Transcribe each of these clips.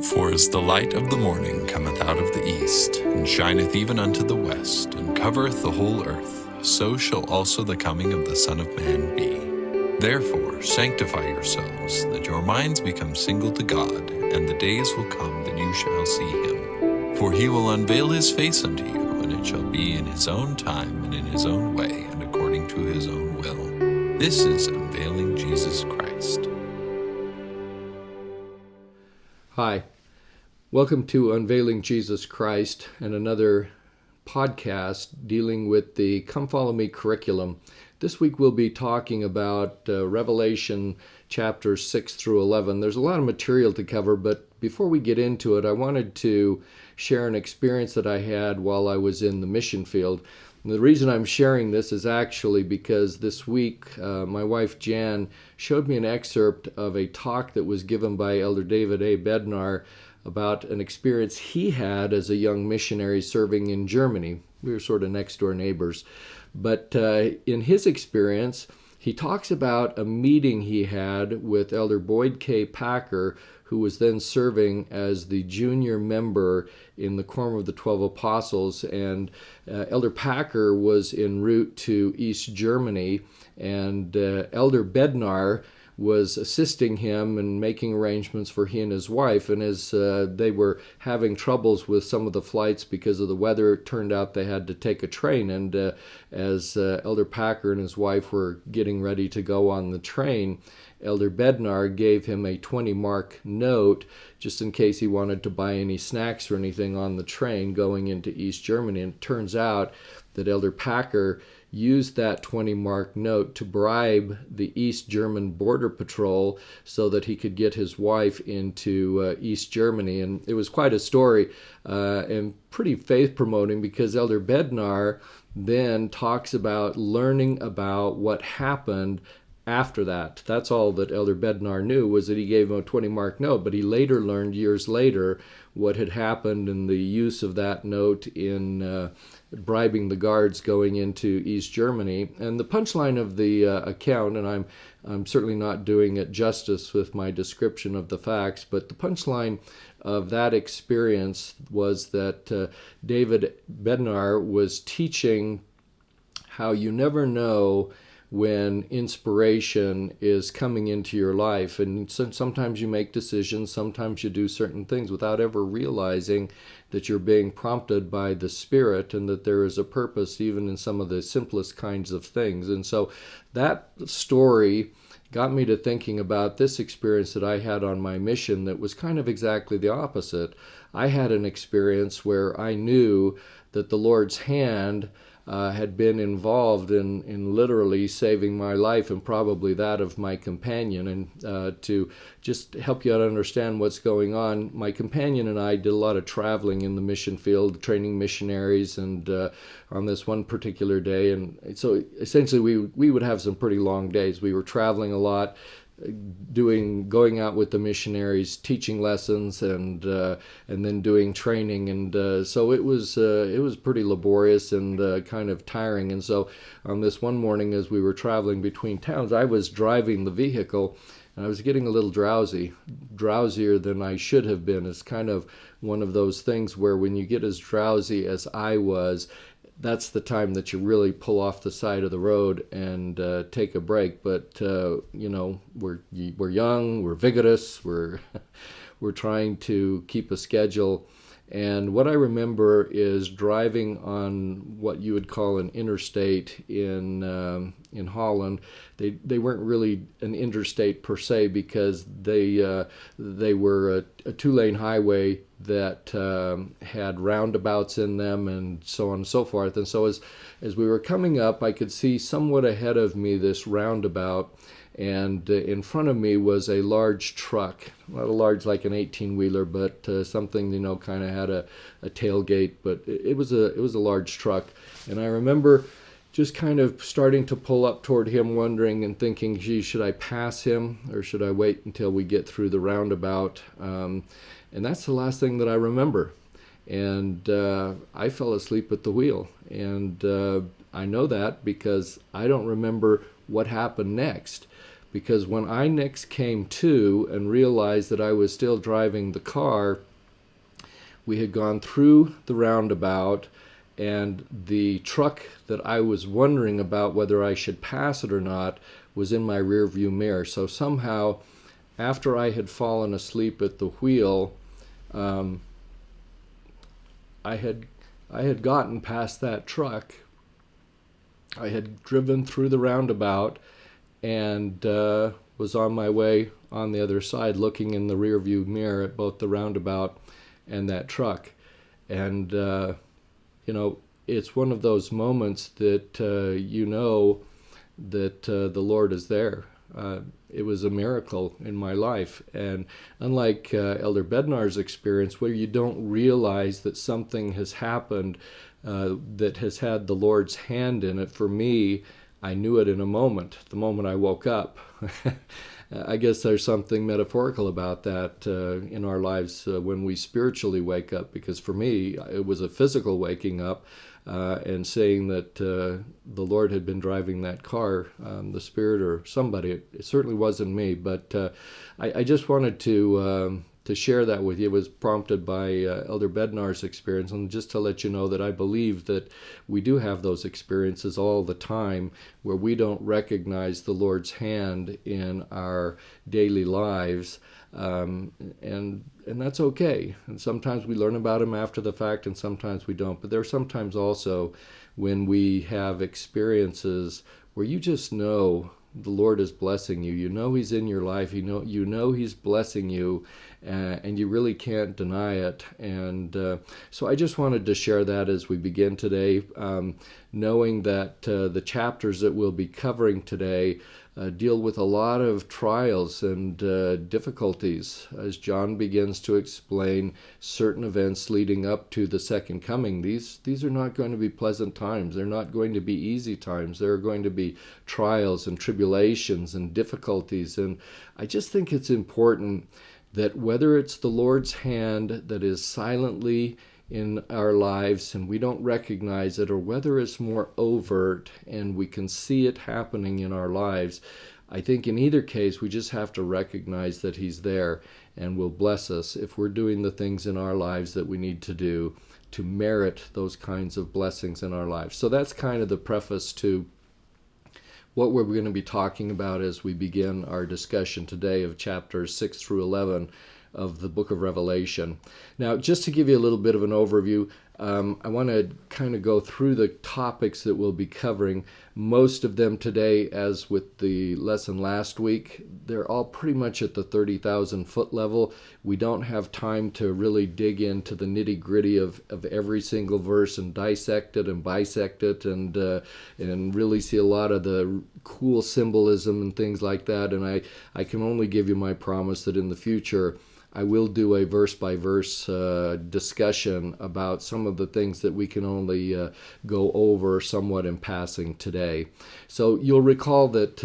For as the light of the morning cometh out of the east, and shineth even unto the west, and covereth the whole earth, so shall also the coming of the Son of Man be. Therefore sanctify yourselves, that your minds become single to God, and the days will come that you shall see him. For he will unveil his face unto you, and it shall be in his own time, and in his own way, and according to his own will. This is unveiling Jesus Christ. Hi, welcome to Unveiling Jesus Christ and another podcast dealing with the Come Follow Me curriculum. This week we'll be talking about Revelation chapters 6 through 11. There's a lot of material to cover, but before we get into it, I wanted to share an experience that I had while I was in the mission field. And the reason I'm sharing this is actually because this week my wife Jan showed me an excerpt of a talk that was given by Elder David A. Bednar about an experience he had as a young missionary serving in Germany. We were sort of next door neighbors. But in his experience, he talks about a meeting he had with Elder Boyd K. Packer, who was then serving as the junior member in the Quorum of the 12 Apostles. And Elder Packer was en route to East Germany, and Elder Bednar was assisting him and making arrangements for he and his wife. And as they were having troubles with some of the flights because of the weather, it turned out they had to take a train. And as Elder Packer and his wife were getting ready to go on the train, Elder Bednar gave him a 20-mark note just in case he wanted to buy any snacks or anything on the train going into East Germany. And it turns out that Elder Packer used that 20-mark note to bribe the East German Border Patrol so that he could get his wife into East Germany. And it was quite a story and pretty faith-promoting, because Elder Bednar then talks about learning about what happened after that. That's all that Elder Bednar knew, was that he gave him a 20-mark note, but he later learned years later what had happened and the use of that note in bribing the guards going into East Germany. And the punchline of the account, and I'm certainly not doing it justice with my description of the facts, but the punchline of that experience was that David Bednar was teaching how you never know when inspiration is coming into your life. And sometimes you make decisions, sometimes you do certain things without ever realizing that you're being prompted by the Spirit and that there is a purpose even in some of the simplest kinds of things. And so that story got me to thinking about this experience that I had on my mission that was kind of exactly the opposite. I had an experience where I knew that the Lord's hand had been involved in literally saving my life and probably that of my companion. And to just help you out understand what's going on, my companion and I did a lot of traveling in the mission field, training missionaries, and on this one particular day. And so essentially we would have some pretty long days. We were traveling a lot, going out with the missionaries, teaching lessons, and then doing training, and so it was pretty laborious and kind of tiring. And so on this one morning, as we were traveling between towns, I was driving the vehicle, and I was getting a little drowsier than I should have been. It's kind of one of those things where when you get as drowsy as I was, that's the time that you really pull off the side of the road and take a break. But we're young, we're vigorous, we're trying to keep a schedule. And what I remember is driving on what you would call an interstate in Holland. They weren't really an interstate per se, because they were a two-lane highway that had roundabouts in them and so on and so forth. And so as we were coming up, I could see somewhat ahead of me this roundabout, and in front of me was a large truck, not a large like an 18-wheeler, but something kind of had a tailgate, but it was a large truck. And I remember just kind of starting to pull up toward him, wondering and thinking, gee, should I pass him or should I wait until we get through the roundabout? And that's the last thing that I remember. And I fell asleep at the wheel. And I know that because I don't remember what happened next. because when I next came to and realized that I was still driving the car, we had gone through the roundabout, and the truck that I was wondering about whether I should pass it or not was in my rear view mirror. So somehow, after I had fallen asleep at the wheel, I had gotten past that truck. I had driven through the roundabout and was on my way on the other side, looking in the rear view mirror at both the roundabout and that truck. And it's one of those moments that that the Lord is there. It was a miracle in my life. And unlike Elder Bednar's experience, where you don't realize that something has happened that has had the Lord's hand in it, for me, I knew it in a moment, the moment I woke up. I guess there's something metaphorical about that in our lives when we spiritually wake up, because for me, it was a physical waking up and saying that the Lord had been driving that car, the Spirit or somebody. It certainly wasn't me, but I just wanted to share that with you. It was prompted by Elder Bednar's experience, and just to let you know that I believe that we do have those experiences all the time where we don't recognize the Lord's hand in our daily lives, and that's okay. And sometimes we learn about Him after the fact, and sometimes we don't. But there are sometimes also when we have experiences where you just know the Lord is blessing you. You know He's in your life. You know He's blessing you, and you really can't deny it. And so I just wanted to share that as we begin today, knowing that the chapters that we'll be covering today deal with a lot of trials and difficulties as John begins to explain certain events leading up to the second coming. These are not going to be pleasant times. They're not going to be easy times. There are going to be trials and tribulations and difficulties. And I just think it's important that whether it's the Lord's hand that is silently in our lives and we don't recognize it, or whether it's more overt and we can see it happening in our lives, I think in either case we just have to recognize that He's there and will bless us if we're doing the things in our lives that we need to do to merit those kinds of blessings in our lives. So that's kind of the preface to what we're going to be talking about as we begin our discussion today of chapters 6 through 11 of the book of Revelation. Now, just to give you a little bit of an overview, I want to kind of go through the topics that we'll be covering. Most of them today, as with the lesson last week, they're all pretty much at the 30,000 foot level. We don't have time to really dig into the nitty-gritty of every single verse and dissect it and bisect it and really see a lot of the cool symbolism and things like that. And I can only give you my promise that in the future I will do a verse-by-verse discussion about some of the things that we can only go over somewhat in passing today. So you'll recall that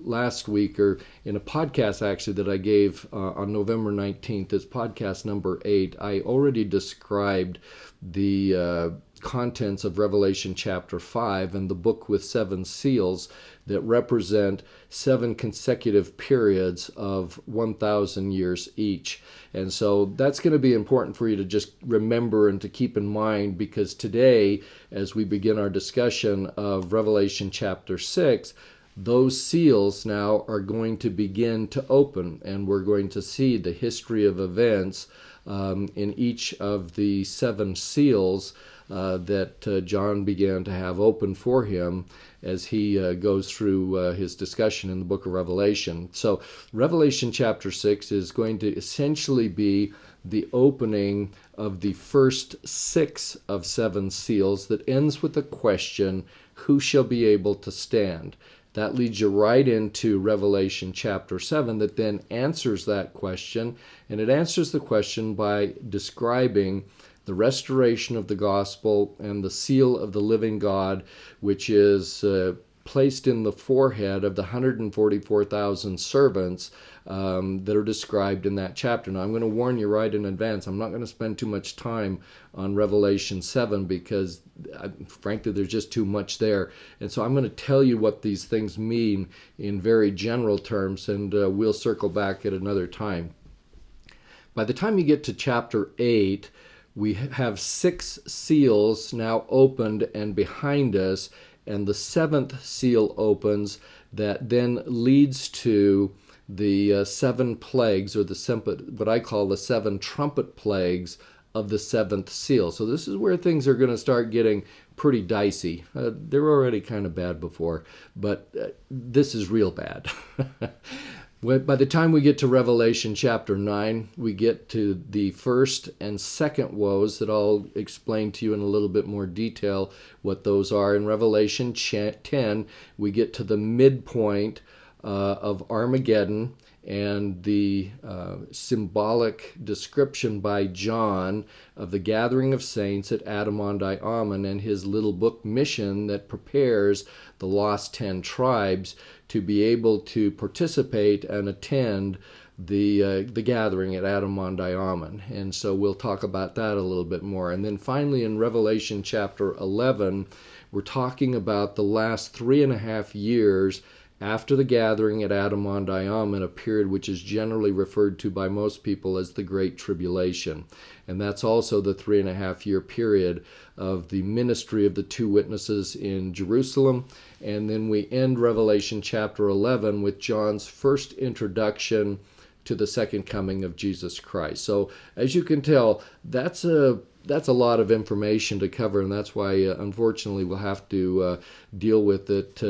last week, or in a podcast actually that I gave on November 19th, it's podcast number 8, I already described the contents of Revelation chapter 5 and the book with 7 seals that represent 7 consecutive periods of 1,000 years each. And so that's going to be important for you to just remember and to keep in mind, because today, as we begin our discussion of Revelation chapter 6, those seals now are going to begin to open, and we're going to see the history of events in each of the 7 seals that John began to have open for him as he goes through his discussion in the book of Revelation. So Revelation chapter 6 is going to essentially be the opening of the first 6 of 7 seals that ends with the question, who shall be able to stand? That leads you right into Revelation chapter 7 that then answers that question, and it answers the question by describing the restoration of the gospel and the seal of the living God, which is placed in the forehead of the 144,000 servants that are described in that chapter. Now, I'm going to warn you right in advance, I'm not going to spend too much time on Revelation 7 because, frankly, there's just too much there. And so I'm going to tell you what these things mean in very general terms, and we'll circle back at another time. By the time you get to chapter 8, we have 6 seals now opened and behind us, and the 7th seal opens that then leads to the 7 plagues, or what I call the 7 trumpet plagues of the 7th seal. So this is where things are going to start getting pretty dicey. They were already kind of bad before, but this is real bad. By the time we get to Revelation chapter 9, we get to the first and second woes that I'll explain to you in a little bit more detail what those are. In Revelation 10, we get to the midpoint of Armageddon and the symbolic description by John of the gathering of saints at Adam-ondi-Ahman and his little book mission that prepares the lost 10 tribes to be able to participate and attend the gathering at Adam-ondi-Ahman. And so we'll talk about that a little bit more. And then finally in Revelation chapter 11, we're talking about the last 3.5 years after the gathering at Adam-ondi-Ahman, a period which is generally referred to by most people as the Great Tribulation. And that's also the 3.5-year period of the ministry of the 2 witnesses in Jerusalem. And then we end Revelation chapter 11 with John's first introduction to the second coming of Jesus Christ. So as you can tell, that's a lot of information to cover, and that's why, unfortunately, we'll have to deal with it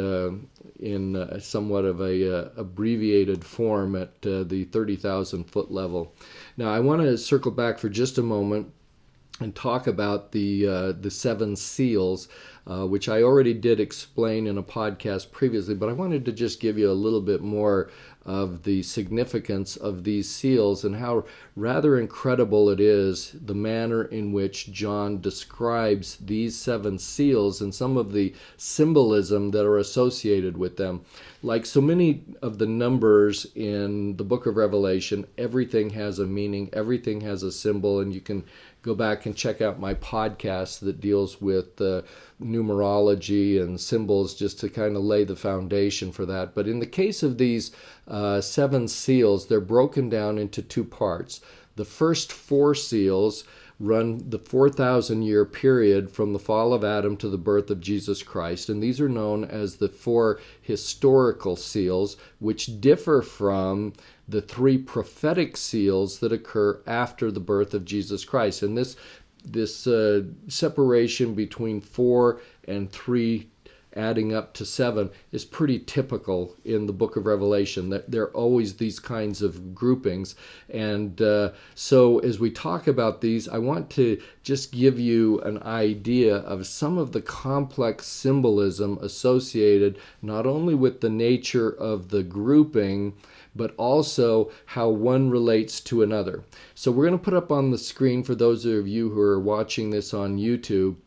in somewhat of a abbreviated form at the 30,000-foot level. Now, I want to circle back for just a moment and talk about the 7 seals, which I already did explain in a podcast previously, but I wanted to just give you a little bit more of the significance of these seals and how rather incredible it is the manner in which John describes these 7 seals and some of the symbolism that are associated with them. Like so many of the numbers in the book of Revelation, everything has a meaning, everything has a symbol, and you can go back and check out my podcast that deals with numerology and symbols just to kind of lay the foundation for that. But in the case of these 7 seals, they're broken down into 2 parts. The first 4 seals run the 4,000-year period from the fall of Adam to the birth of Jesus Christ, and these are known as the 4 historical seals, which differ from the 3 prophetic seals that occur after the birth of Jesus Christ. And this separation between 4 and 3 adding up to 7 is pretty typical in the book of Revelation. That there are always these kinds of groupings. And so as we talk about these, I want to just give you an idea of some of the complex symbolism associated not only with the nature of the grouping, but also how one relates to another. So we're going to put up on the screen, for those of you who are watching this on YouTube,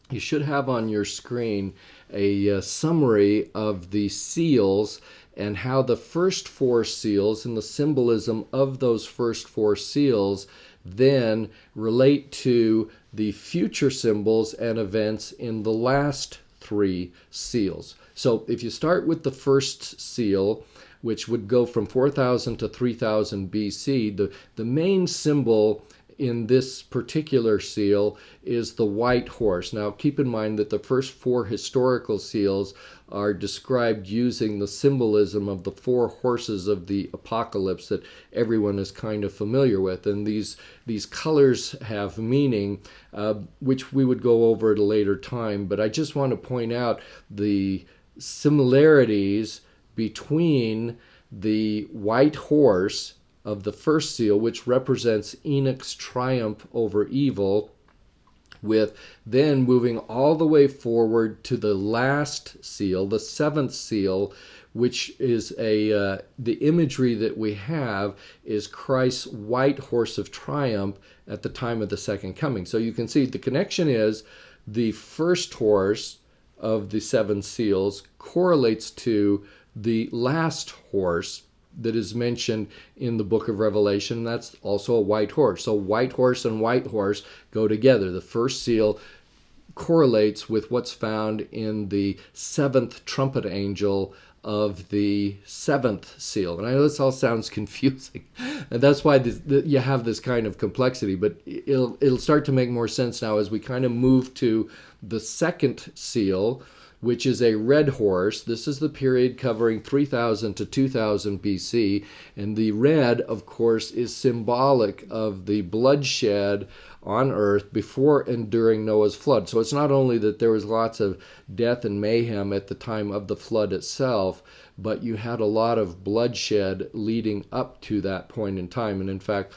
you should have on your screen a summary of the seals and how the first 4 seals and the symbolism of those first 4 seals then relate to the future symbols and events in the last 3 seals. So if you start with the first seal, which would go from 4,000 to 3,000 BC, the main symbol in this particular seal is the white horse. Now keep in mind that the first 4 historical seals are described using the symbolism of the 4 horses of the apocalypse that everyone is kind of familiar with. And these colors have meaning, which we would go over at a later time. But I just want to point out the similarities between the white horse of the first seal, which represents Enoch's triumph over evil, with then moving all the way forward to the last seal, the 7th seal, which is the imagery that we have is Christ's white horse of triumph at the time of the second coming. So you can see the connection is the first horse of the seven seals correlates to the last horse that is mentioned in the book of Revelation. That's also a white horse. So white horse and white horse go together. The first seal correlates with what's found in the seventh trumpet angel of the seventh seal. And I know this all sounds confusing, and that's why you have this kind of complexity, but it'll start to make more sense now as we kind of move to the second seal, which is a red horse. This is the period covering 3000 to 2000 BC, and the red, of course, is symbolic of the bloodshed on earth before and during Noah's flood. So it's not only that there was lots of death and mayhem at the time of the flood itself, but you had a lot of bloodshed leading up to that point in time. And in fact,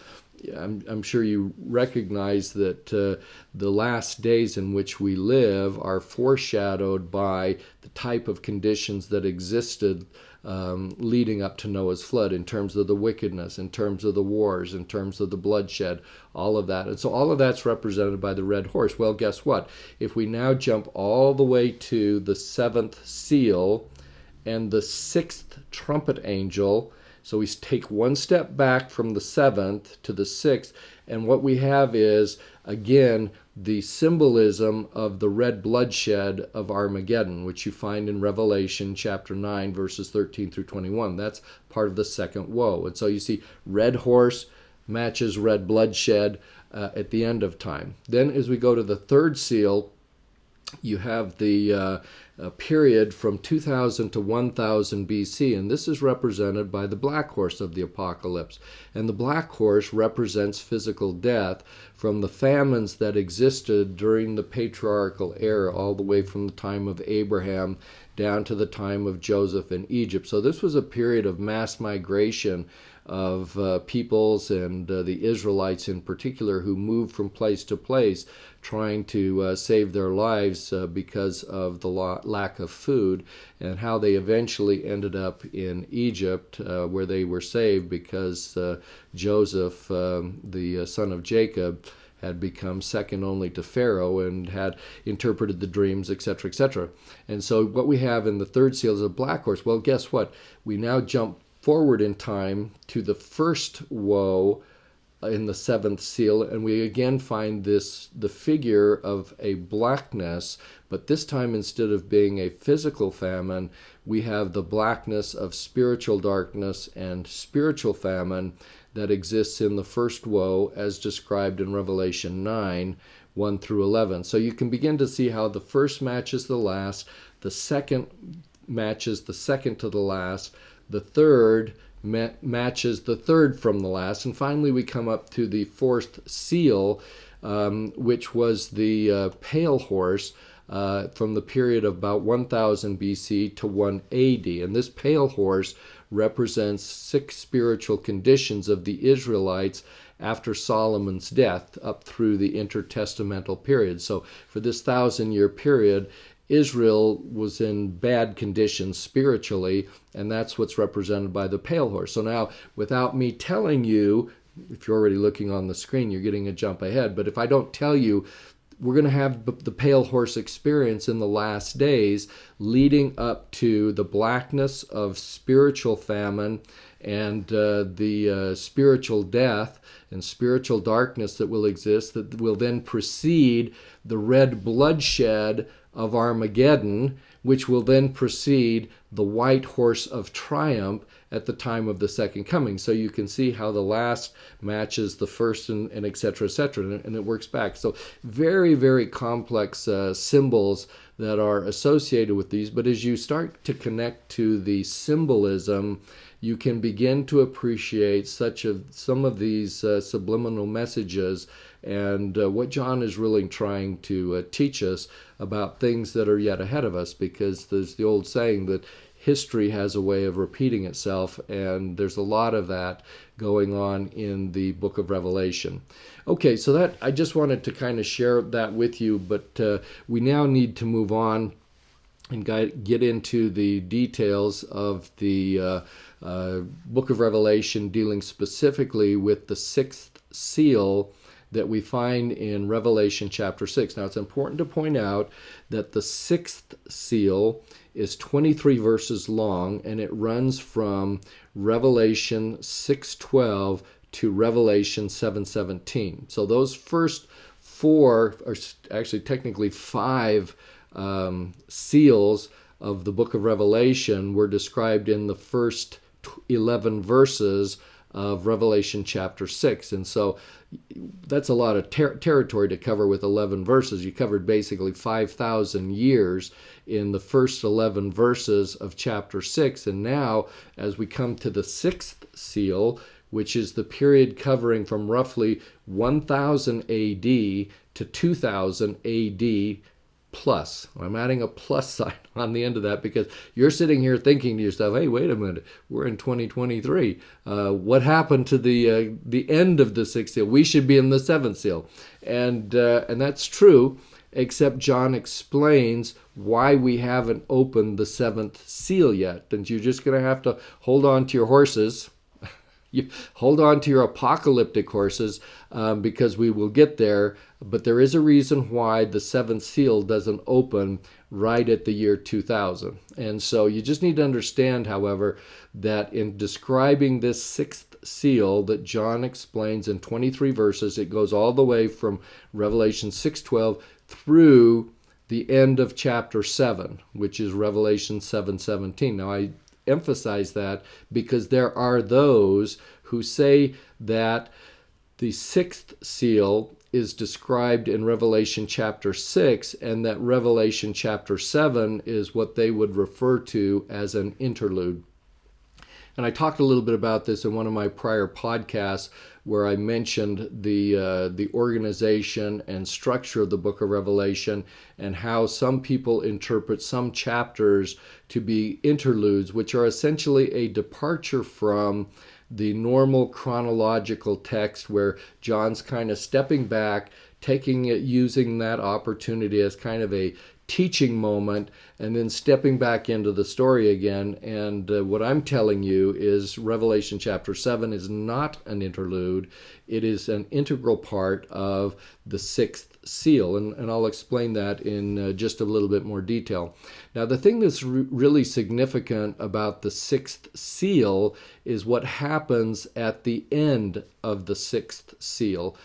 I'm sure you recognize that the last days in which we live are foreshadowed by the type of conditions that existed leading up to Noah's flood, in terms of the wickedness, in terms of the wars, in terms of the bloodshed, all of that. And so all of that's represented by the red horse. Well, guess what? If we now jump all the way to the seventh seal and the sixth trumpet angel, so we take one step back from the seventh to the sixth, and what we have is, again, the symbolism of the red bloodshed of Armageddon, which you find in Revelation chapter 9, verses 13 through 21. That's part of the second woe. And so you see red horse matches red bloodshed at the end of time. Then as we go to the third seal, you have the period from 2000 to 1000 BC, and this is represented by the black horse of the apocalypse. And the black horse represents physical death from the famines that existed during the patriarchal era, all the way from the time of Abraham down to the time of Joseph in Egypt. So this was a period of mass migration of peoples, and the Israelites in particular, who moved from place to place trying to save their lives because of the lack of food, and how they eventually ended up in Egypt, where they were saved because Joseph, the son of Jacob, had become second only to Pharaoh and had interpreted the dreams, etc., etc. And so what we have in the third seal is a black horse. Well, guess what? We now jump forward in time to the first woe in the seventh seal, and we again find the figure of a blackness, but this time, instead of being a physical famine, we have the blackness of spiritual darkness and spiritual famine that exists in the first woe as described in Revelation 9, 1 through 11. So you can begin to see how the first matches the last, the second matches the second to the last, the third matches the third from the last, and finally we come up to the fourth seal, which was the pale horse from the period of about 1000 BC to 1 AD. And this pale horse represents 6 spiritual conditions of the Israelites after Solomon's death up through the intertestamental period. So for this 1,000-year period, Israel was in bad conditions spiritually, and that's what's represented by the pale horse. So now, without me telling you, if you're already looking on the screen, you're getting a jump ahead, but if I don't tell you, we're going to have the pale horse experience in the last days, leading up to the blackness of spiritual famine and the spiritual death and spiritual darkness that will exist, that will then precede the red bloodshed of Armageddon, which will then precede the white horse of triumph at the time of the second coming. So you can see how the last matches the first, and et cetera, and it works back. So very, very complex symbols that are associated with these. But as you start to connect to the symbolism, you can begin to appreciate some of these subliminal messages and what John is really trying to teach us about things that are yet ahead of us, because there's the old saying that history has a way of repeating itself, and there's a lot of that going on in the book of Revelation. Okay, so that I just wanted to kind of share that with you, but we now need to move on and get into the details of the book of Revelation, dealing specifically with the sixth seal that we find in Revelation chapter 6. Now, it's important to point out that the sixth seal is 23 verses long, and it runs from Revelation 6:12 to Revelation 7:17. So those first four, or actually technically five, seals of the book of Revelation were described in the first 11 verses of Revelation chapter 6. And so that's a lot of territory to cover with 11 verses. You covered basically 5,000 years in the first 11 verses of chapter 6. And now, as we come to the sixth seal, which is the period covering from roughly 1000 AD to 2000 AD plus. I'm adding a plus sign on the end of that because you're sitting here thinking to yourself, hey, wait a minute, we're in 2023. What happened to the end of the sixth seal? We should be in the seventh seal. And that's true, except John explains why we haven't opened the seventh seal yet. And you're just going to have to hold on to your horses. You hold on to your apocalyptic horses because we will get there. But there is a reason why the seventh seal doesn't open right at the year 2000. And so you just need to understand, however, that in describing this sixth seal that John explains in 23 verses, it goes all the way from Revelation 6:12 through the end of chapter 7, which is Revelation 7:17. Now, I emphasize that because there are those who say that the sixth seal is described in Revelation chapter 6 and that Revelation chapter 7 is what they would refer to as an interlude. And I talked a little bit about this in one of my prior podcasts where I mentioned the organization and structure of the book of Revelation and how some people interpret some chapters to be interludes, which are essentially a departure from the normal chronological text where John's kind of stepping back, using that opportunity as kind of a teaching moment and then stepping back into the story again. And what I'm telling you is Revelation chapter 7 is not an interlude. It is an integral part of the sixth seal. And I'll explain that in just a little bit more detail. Now, the thing that's really significant about the sixth seal is what happens at the end of the sixth seal.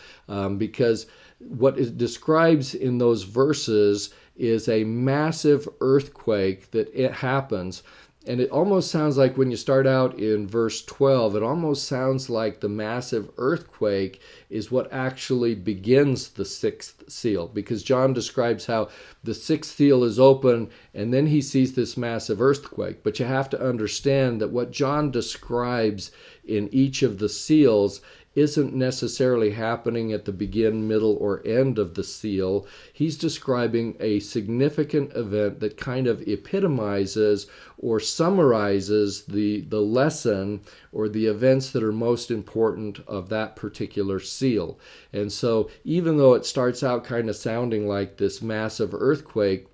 Because what it describes in those verses is a massive earthquake that it happens. And it almost sounds like when you start out in verse 12, it almost sounds like the massive earthquake is what actually begins the sixth seal. Because John describes how the sixth seal is open and then he sees this massive earthquake. But you have to understand that what John describes in each of the seals isn't necessarily happening at the begin, middle, or end of the seal. He's describing a significant event that kind of epitomizes or summarizes the lesson or the events that are most important of that particular seal. And so even though it starts out kind of sounding like this massive earthquake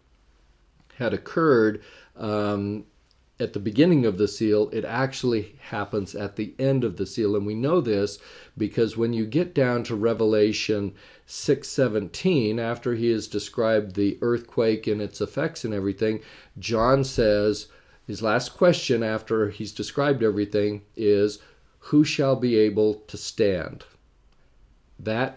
had occurred, at the beginning of the seal, it actually happens at the end of the seal. And we know this because when you get down to Revelation 6:17, after he has described the earthquake and its effects and everything, John says, his last question after he's described everything is, who shall be able to stand? That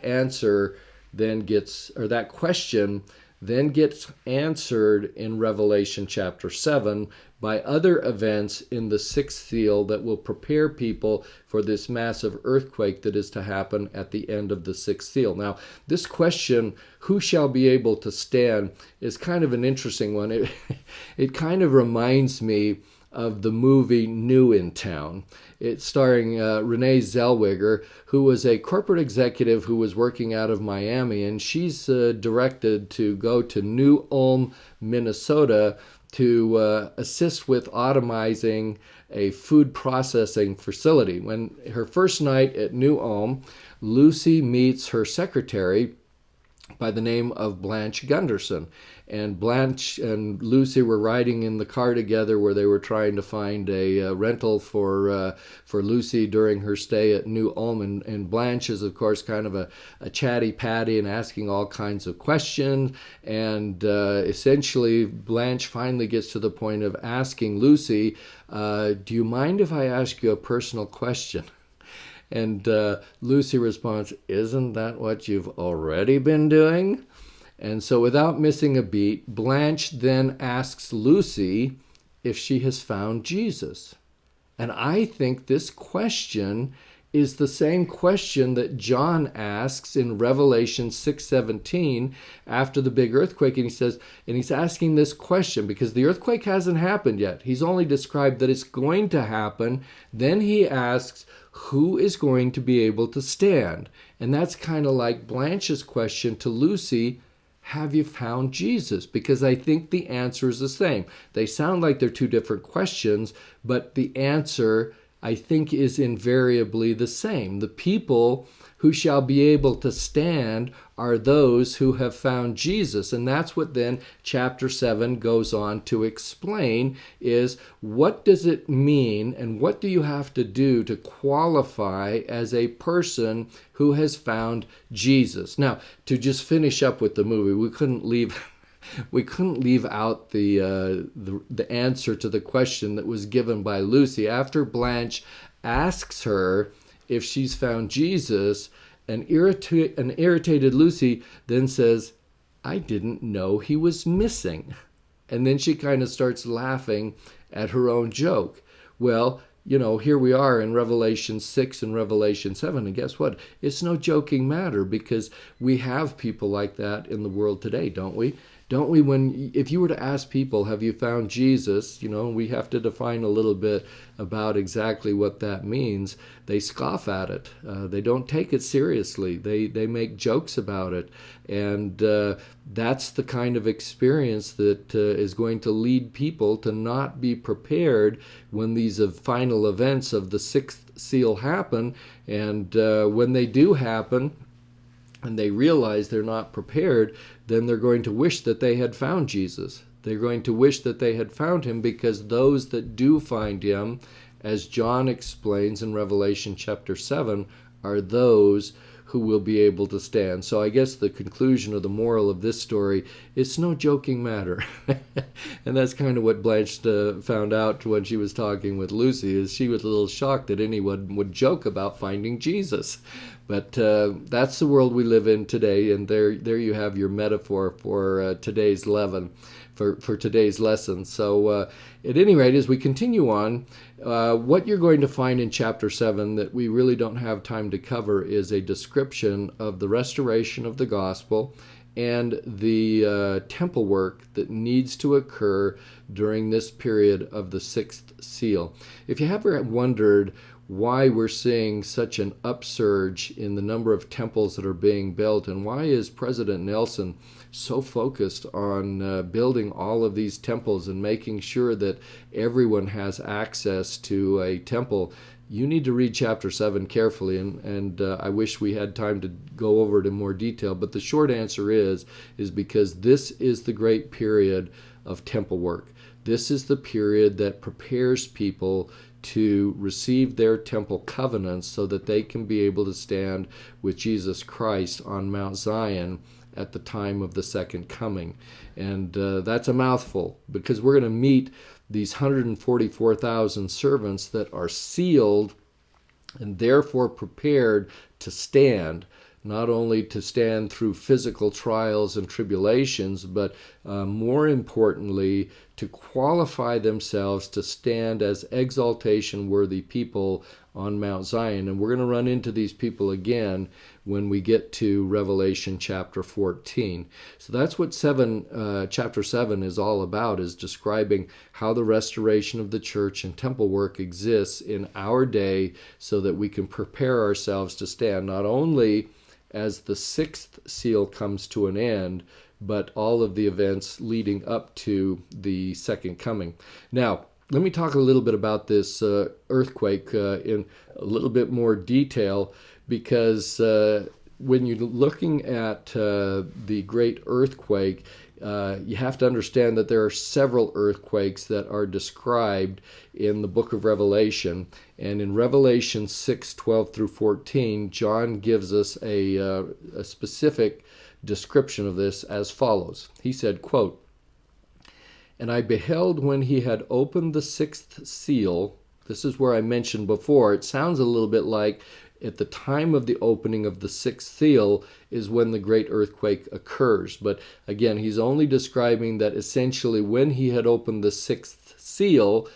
question then gets answered in Revelation chapter 7 by other events in the sixth seal that will prepare people for this massive earthquake that is to happen at the end of the sixth seal. Now, this question, who shall be able to stand, is kind of an interesting one. It kind of reminds me of the movie New in Town. It's starring Renee Zellweger, who was a corporate executive who was working out of Miami, and she's directed to go to New Ulm, Minnesota, to assist with automizing a food processing facility. When her first night at New Ulm, Lucy meets her secretary, by the name of Blanche Gunderson. And Blanche and Lucy were riding in the car together where they were trying to find a rental for Lucy during her stay at New Ulm. And Blanche is, of course, kind of a chatty patty and asking all kinds of questions. And essentially, Blanche finally gets to the point of asking Lucy, do you mind if I ask you a personal question? And Lucy responds, isn't that what you've already been doing? And so without missing a beat, Blanche then asks Lucy if she has found Jesus. And I think this question is the same question that John asks in Revelation 6:17 after the big earthquake. And he says, and he's asking this question because the earthquake hasn't happened yet. He's only described that it's going to happen. Then he asks, who is going to be able to stand? And that's kind of like Blanche's question to Lucy, have you found Jesus? Because I think the answer is the same. They sound like they're two different questions, but the answer, I think, is invariably the same. The people who shall be able to stand are those who have found Jesus. And that's what then chapter 7 goes on to explain is what does it mean and what do you have to do to qualify as a person who has found Jesus? Now, to just finish up with the movie, we couldn't leave out the answer to the question that was given by Lucy. After Blanche asks her if she's found Jesus, an irritated Lucy then says, I didn't know he was missing. And then she kind of starts laughing at her own joke. Well, here we are in Revelation 6 and Revelation 7, and guess what? It's no joking matter because we have people like that in the world today, don't we? Don't we? If you were to ask people, have you found Jesus? We have to define a little bit about exactly what that means. They scoff at it. They don't take it seriously. They make jokes about it. And that's the kind of experience that is going to lead people to not be prepared when these final events of the sixth seal happen. And when they do happen, and they realize they're not prepared, then they're going to wish that they had found Jesus. They're going to wish that they had found him because those that do find him, as John explains in Revelation chapter 7, are those who will be able to stand. So I guess the conclusion or the moral of this story, it's no joking matter. And that's kind of what Blanche found out when she was talking with Lucy, is she was a little shocked that anyone would joke about finding Jesus. But that's the world we live in today, and there you have your metaphor for today's for today's lesson. So at any rate, as we continue on, what you're going to find in chapter 7 that we really don't have time to cover is a description of the restoration of the gospel and the temple work that needs to occur during this period of the sixth seal. If you ever wondered why we're seeing such an upsurge in the number of temples that are being built, and why is President Nelson so focused on building all of these temples and making sure that everyone has access to a temple, you need to read chapter 7 carefully, and I wish we had time to go over it in more detail. But the short answer is because this is the great period of temple work. This is the period that prepares people to receive their temple covenants so that they can be able to stand with Jesus Christ on Mount Zion at the time of the second coming. And that's a mouthful, because we're going to meet these 144,000 servants that are sealed and therefore prepared to stand, not only to stand through physical trials and tribulations, but more importantly, to qualify themselves to stand as exaltation-worthy people on Mount Zion. And we're going to run into these people again when we get to Revelation chapter 14. So that's what chapter 7 is all about, is describing how the restoration of the church and temple work exists in our day so that we can prepare ourselves to stand not only as the sixth seal comes to an end, but all of the events leading up to the second coming. Now, let me talk a little bit about this earthquake in a little bit more detail, because when you're looking at the great earthquake, you have to understand that there are several earthquakes that are described in the book of Revelation. And in Revelation 6:12 through 14, John gives us a specific description of this as follows. He said, quote, "And I beheld when he had opened the sixth seal." This is where I mentioned before, it sounds a little bit like at the time of the opening of the sixth seal is when the great earthquake occurs. But again, he's only describing that essentially when he had opened the sixth seal,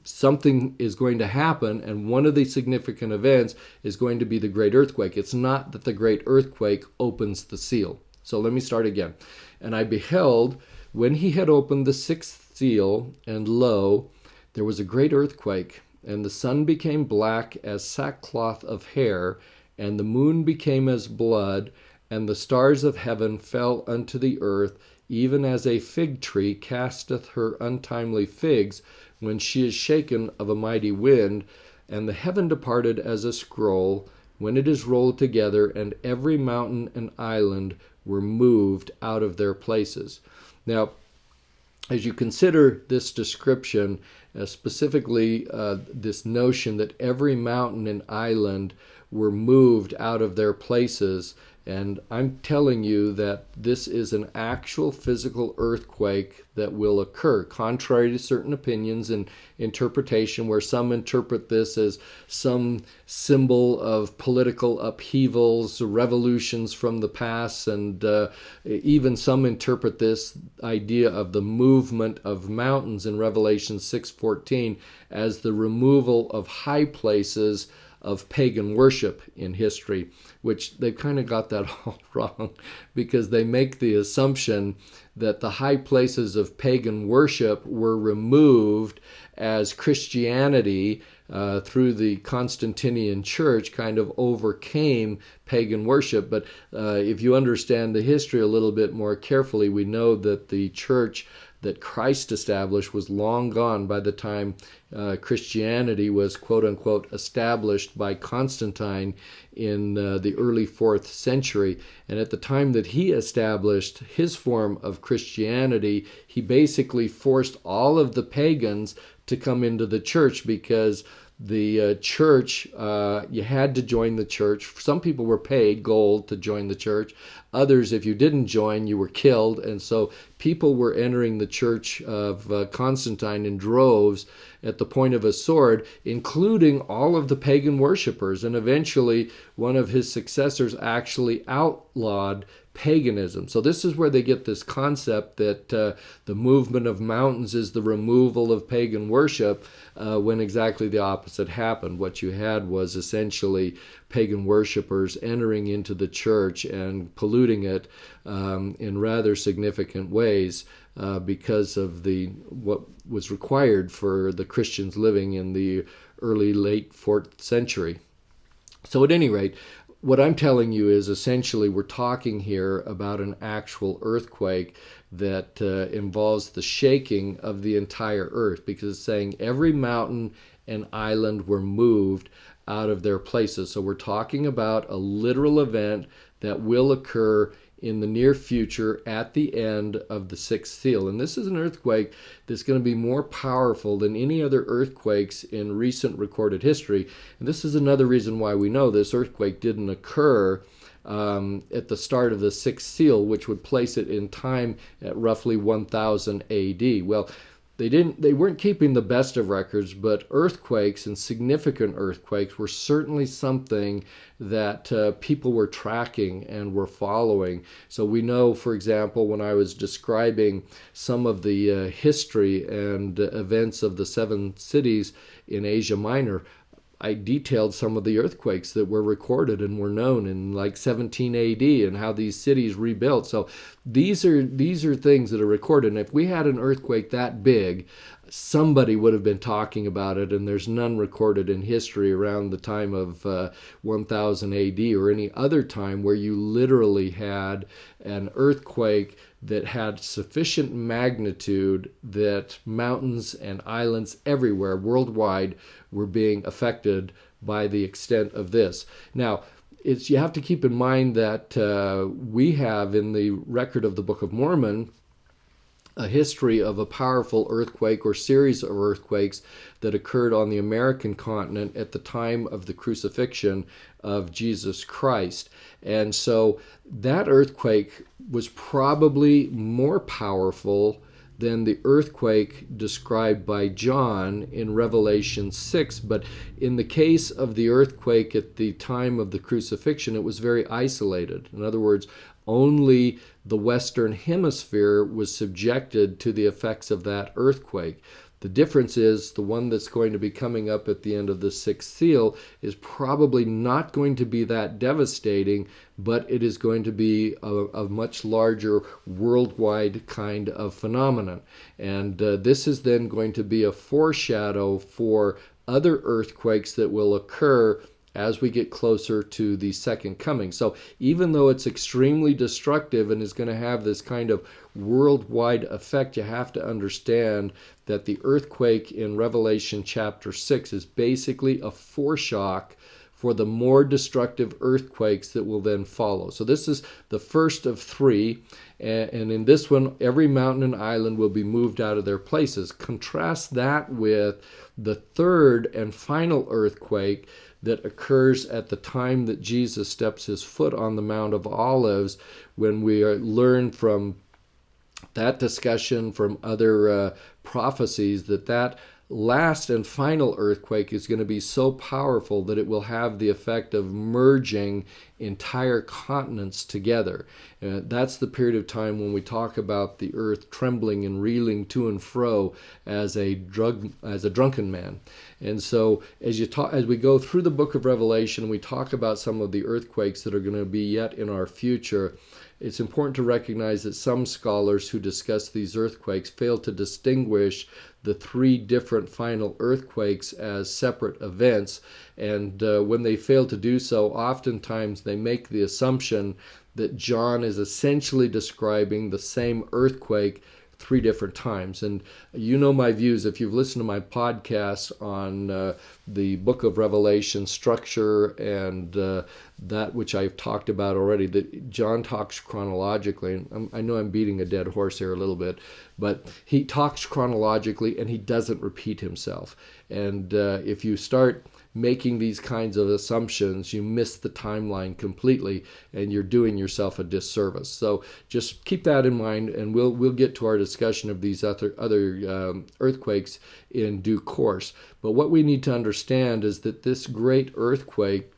something is going to happen, and one of the significant events is going to be the great earthquake. It's not that the great earthquake opens the seal. So let me start again. "And I beheld when he had opened the sixth seal, and lo, there was a great earthquake, and the sun became black as sackcloth of hair, and the moon became as blood, and the stars of heaven fell unto the earth, even as a fig tree casteth her untimely figs when she is shaken of a mighty wind. And the heaven departed as a scroll, when it is rolled together, and every mountain and island were moved out of their places." Now, as you consider this description, specifically this notion that every mountain and island were moved out of their places, and I'm telling you that this is an actual physical earthquake that will occur, contrary to certain opinions and interpretation, where some interpret this as some symbol of political upheavals, revolutions from the past, and even some interpret this idea of the movement of mountains in Revelation 6:14 as the removal of high places of pagan worship in history, which they've kind of got that all wrong, because they make the assumption that the high places of pagan worship were removed as Christianity through the Constantinian church kind of overcame pagan worship. But if you understand the history a little bit more carefully, we know that the church that Christ established was long gone by the time Christianity was quote-unquote established by Constantine in the early 4th century. And at the time that he established his form of Christianity, he basically forced all of the pagans to come into the church, because the church, you had to join the church. Some people were paid gold to join the church. Others, if you didn't join, you were killed. And so people were entering the church of Constantine in droves at the point of a sword, including all of the pagan worshipers. And eventually, one of his successors actually outlawed paganism. So this is where they get this concept that the movement of mountains is the removal of pagan worship, when exactly the opposite happened. What you had was essentially pagan worshipers entering into the church and polluting it in rather significant ways because of what was required for the Christians living in the late 4th century. So at any rate, what I'm telling you is essentially we're talking here about an actual earthquake that involves the shaking of the entire earth, because it's saying every mountain and island were moved out of their places. So we're talking about a literal event that will occur in the near future at the end of the sixth seal. And this is an earthquake that's going to be more powerful than any other earthquakes in recent recorded history. And this is another reason why we know this earthquake didn't occur at the start of the sixth seal, which would place it in time at roughly 1000 AD. Well, they weren't keeping the best of records, but earthquakes and significant earthquakes were certainly something that people were tracking and were following. So we know, for example, when I was describing some of the history and events of the 7 cities in Asia Minor, I detailed some of the earthquakes that were recorded and were known in like 17 AD and how these cities rebuilt. So these are things that are recorded. And if we had an earthquake that big, somebody would have been talking about it, and there's none recorded in history around the time of 1000 AD or any other time where you literally had an earthquake that had sufficient magnitude that mountains and islands everywhere worldwide were being affected by the extent of this. Now, it's you have to keep in mind that we have in the record of the Book of Mormon a history of a powerful earthquake or series of earthquakes that occurred on the American continent at the time of the crucifixion of Jesus Christ. And so that earthquake was probably more powerful than the earthquake described by John in Revelation 6. But in the case of the earthquake at the time of the crucifixion, it was very isolated. In other words, only the Western Hemisphere was subjected to the effects of that earthquake. The difference is the one that's going to be coming up at the end of the sixth seal is probably not going to be that devastating, but it is going to be a much larger worldwide kind of phenomenon. And this is then going to be a foreshadow for other earthquakes that will occur as we get closer to the second coming. So even though it's extremely destructive and is going to have this kind of worldwide effect, you have to understand that the earthquake in Revelation chapter 6 is basically a foreshock for the more destructive earthquakes that will then follow. So this is the first of three, and in this one, every mountain and island will be moved out of their places. Contrast that with the third and final earthquake that occurs at the time that Jesus steps his foot on the Mount of Olives, when we learn from that discussion from other prophecies that last and final earthquake is going to be so powerful that it will have the effect of merging entire continents together. That's the period of time when we talk about the earth trembling and reeling to and fro as a drunken man. And so as we go through the book of Revelation, we talk about some of the earthquakes that are going to be yet in our future. It's important to recognize that some scholars who discuss these earthquakes fail to distinguish the three different final earthquakes as separate events. And when they fail to do so, oftentimes they make the assumption that John is essentially describing the same earthquake three different times. And you know my views if you've listened to my podcast on the book of Revelation structure and that which I've talked about already, that John talks chronologically. And I know I'm beating a dead horse here a little bit, but he talks chronologically and he doesn't repeat himself. And if you start making these kinds of assumptions, you miss the timeline completely and you're doing yourself a disservice. So just keep that in mind, and we'll get to our discussion of these other earthquakes in due course. But what we need to understand is that this great earthquake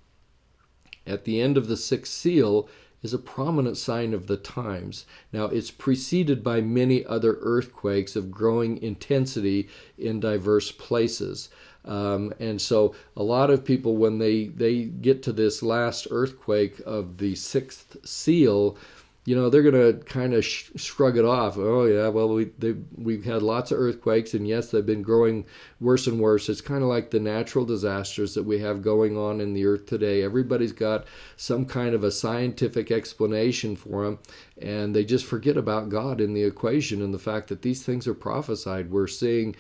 at the end of the sixth seal is a prominent sign of the times. Now, it's preceded by many other earthquakes of growing intensity in diverse places. And so a lot of people, when they get to this last earthquake of the sixth seal, they're going to kind of shrug it off. Oh, yeah, well, we've had lots of earthquakes, and yes, they've been growing worse and worse. It's kind of like the natural disasters that we have going on in the earth today. Everybody's got some kind of a scientific explanation for them, and they just forget about God in the equation and the fact that these things are prophesied. We're seeing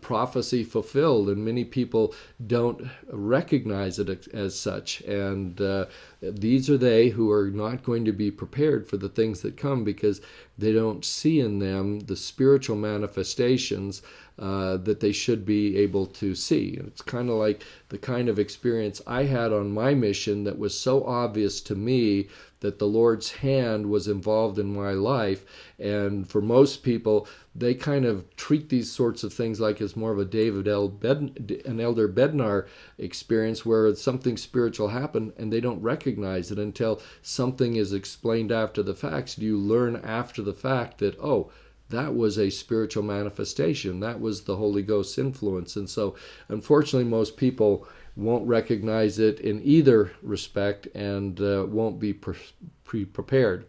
prophecy fulfilled, and many people don't recognize it as such. And these are they who are not going to be prepared for the things that come because they don't see in them the spiritual manifestations that they should be able to see. And it's kind of like the kind of experience I had on my mission that was so obvious to me that the Lord's hand was involved in my life. And for most people, they kind of treat these sorts of things like it's more of a an Elder Bednar experience where something spiritual happened and they don't recognize it until something is explained after the fact. You learn after the fact that, oh, that was a spiritual manifestation. That was the Holy Ghost's influence. And so, unfortunately, most people won't recognize it in either respect and won't be prepared.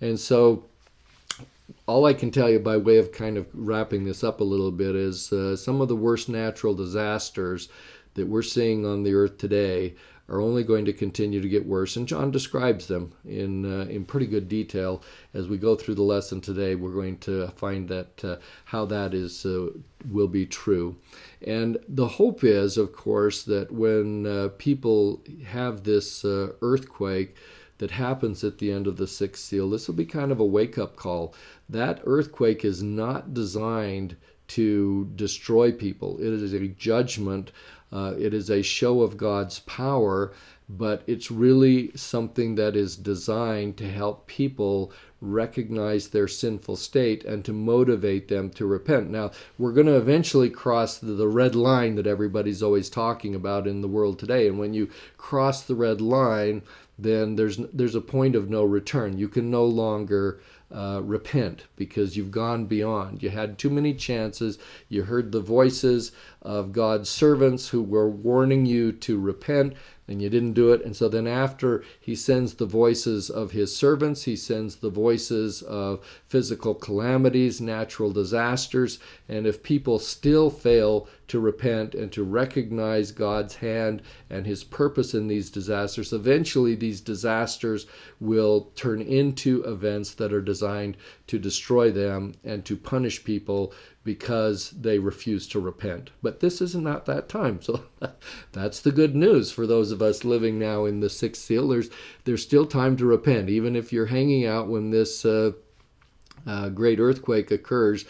And so all I can tell you by way of kind of wrapping this up a little bit is some of the worst natural disasters that we're seeing on the earth today are only going to continue to get worse. And John describes them in pretty good detail. As we go through the lesson today, we're going to find that how that is will be true. And the hope is, of course, that when people have this earthquake that happens at the end of the sixth seal, this will be kind of a wake-up call. That earthquake is not designed to destroy people. It is a judgment. It is a show of God's power, but it's really something that is designed to help people recognize their sinful state and to motivate them to repent. Now, we're going to eventually cross the red line that everybody's always talking about in the world today. And when you cross the red line, then there's a point of no return. You can no longer repent because you've gone beyond. You had too many chances. You heard the voices of God's servants who were warning you to repent, and you didn't do it. And so then after he sends the voices of his servants, he sends the voices of physical calamities, natural disasters. And if people still fail to repent and to recognize God's hand and his purpose in these disasters, eventually these disasters will turn into events that are designed to destroy them and to punish people because they refuse to repent. But this is not that time. So that's the good news for those of us living now in the sixth seal. There's still time to repent. Even if you're hanging out when this great earthquake occurs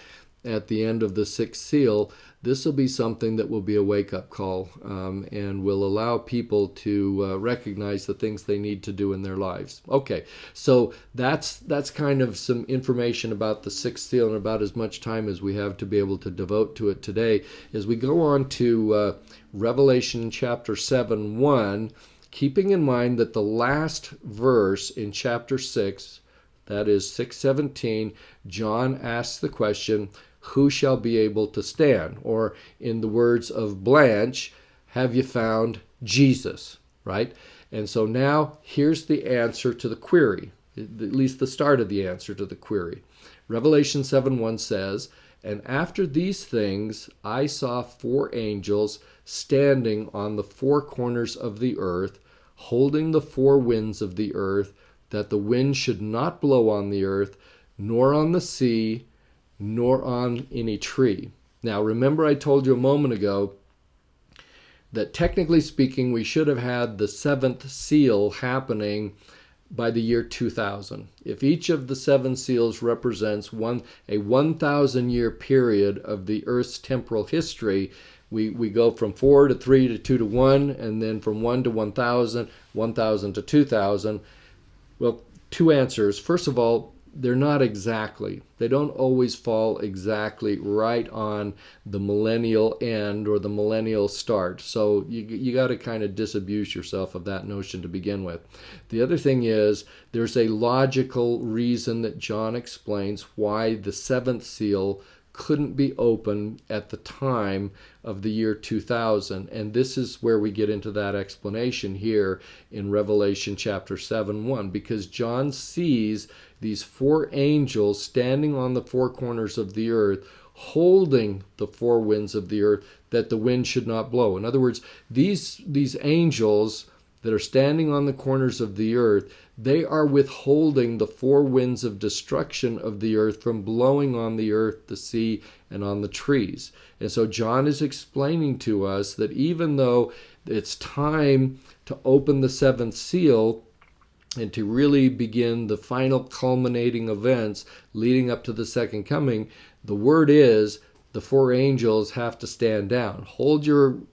at the end of the sixth seal, this will be something that will be a wake-up call and will allow people to recognize the things they need to do in their lives. Okay, so that's kind of some information about the sixth seal and about as much time as we have to be able to devote to it today. As we go on to Revelation chapter 7:1, keeping in mind that the last verse in chapter 6, that is 6:17, John asks the question, who shall be able to stand? Or in the words of Blanche, have you found Jesus, right? And so now here's the answer to the query, at least the start of the answer to the query. Revelation 7:1 says, and after these things I saw 4 angels standing on the 4 corners of the earth, holding the 4 winds of the earth, that the wind should not blow on the earth, nor on the sea, nor on any tree. Now, remember I told you a moment ago that technically speaking, we should have had the 7th seal happening by the year 2000. If each of the 7 seals represents a 1,000-year period of the Earth's temporal history, we go from 4 to 3 to 2 to 1, and then from 1 to 1,000, 1,000 to 2,000. Well, 2 answers. First of all, they're not exactly. They don't always fall exactly right on the millennial end or the millennial start. So you got to kind of disabuse yourself of that notion to begin with. The other thing is there's a logical reason that John explains why the 7th seal couldn't be open at the time of the year 2000. And this is where we get into that explanation here in Revelation chapter 7:1, because John sees these 4 angels standing on the 4 corners of the earth, holding the 4 winds of the earth, that the wind should not blow. In other words, these angels that are standing on the corners of the earth, they are withholding the 4 winds of destruction of the earth from blowing on the earth, the sea, and on the trees. And so John is explaining to us that even though it's time to open the 7th seal and to really begin the final culminating events leading up to the second coming, the word is the 4 angels have to stand down. Hold your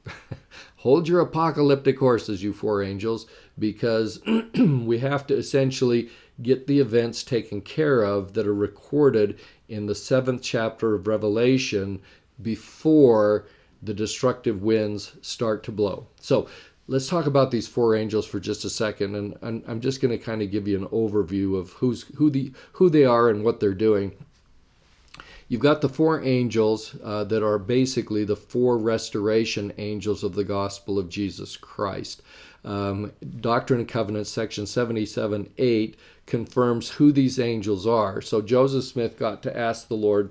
apocalyptic horses, you 4 angels, because we have to essentially get the events taken care of that are recorded in the 7th chapter of Revelation before the destructive winds start to blow. So let's talk about these 4 angels for just a second, and I'm just going to kind of give you an overview of who they are and what they're doing. You've got the 4 angels that are basically the 4 restoration angels of the gospel of Jesus Christ. Doctrine and Covenants, section 77:8, confirms who these angels are. So Joseph Smith got to ask the Lord,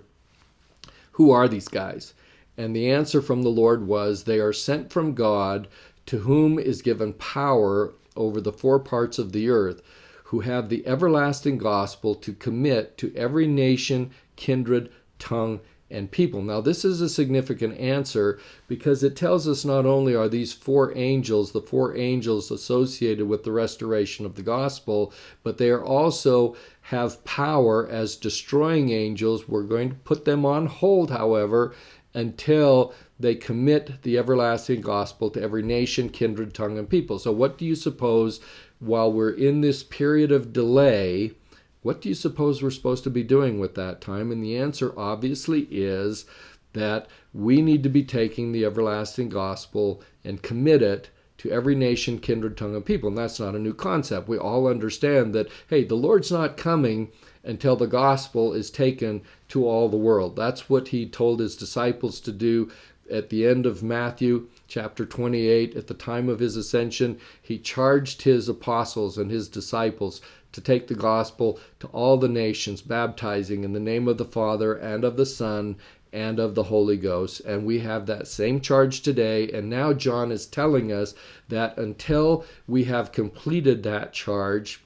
who are these guys? And the answer from the Lord was, they are sent from God to whom is given power over the four parts of the earth, who have the everlasting gospel to commit to every nation, kindred, tongue, and people. Now, this is a significant answer because it tells us not only are these four angels, the four angels associated with the restoration of the gospel, but they are also have power as destroying angels. We're going to put them on hold, however, until they commit the everlasting gospel to every nation, kindred, tongue, and people. So what do you suppose, while we're in this period of delay, what do you suppose we're supposed to be doing with that time? And the answer obviously is that we need to be taking the everlasting gospel and commit it to every nation, kindred, tongue, and people. And that's not a new concept. We all understand that, hey, the Lord's not coming until the gospel is taken to all the world. That's what he told his disciples to do at the end of Matthew chapter 28. At the time of his ascension, he charged his apostles and his disciples to take the gospel to all the nations, baptizing in the name of the Father and of the Son and of the Holy Ghost. And we have that same charge today. And now John is telling us that until we have completed that charge,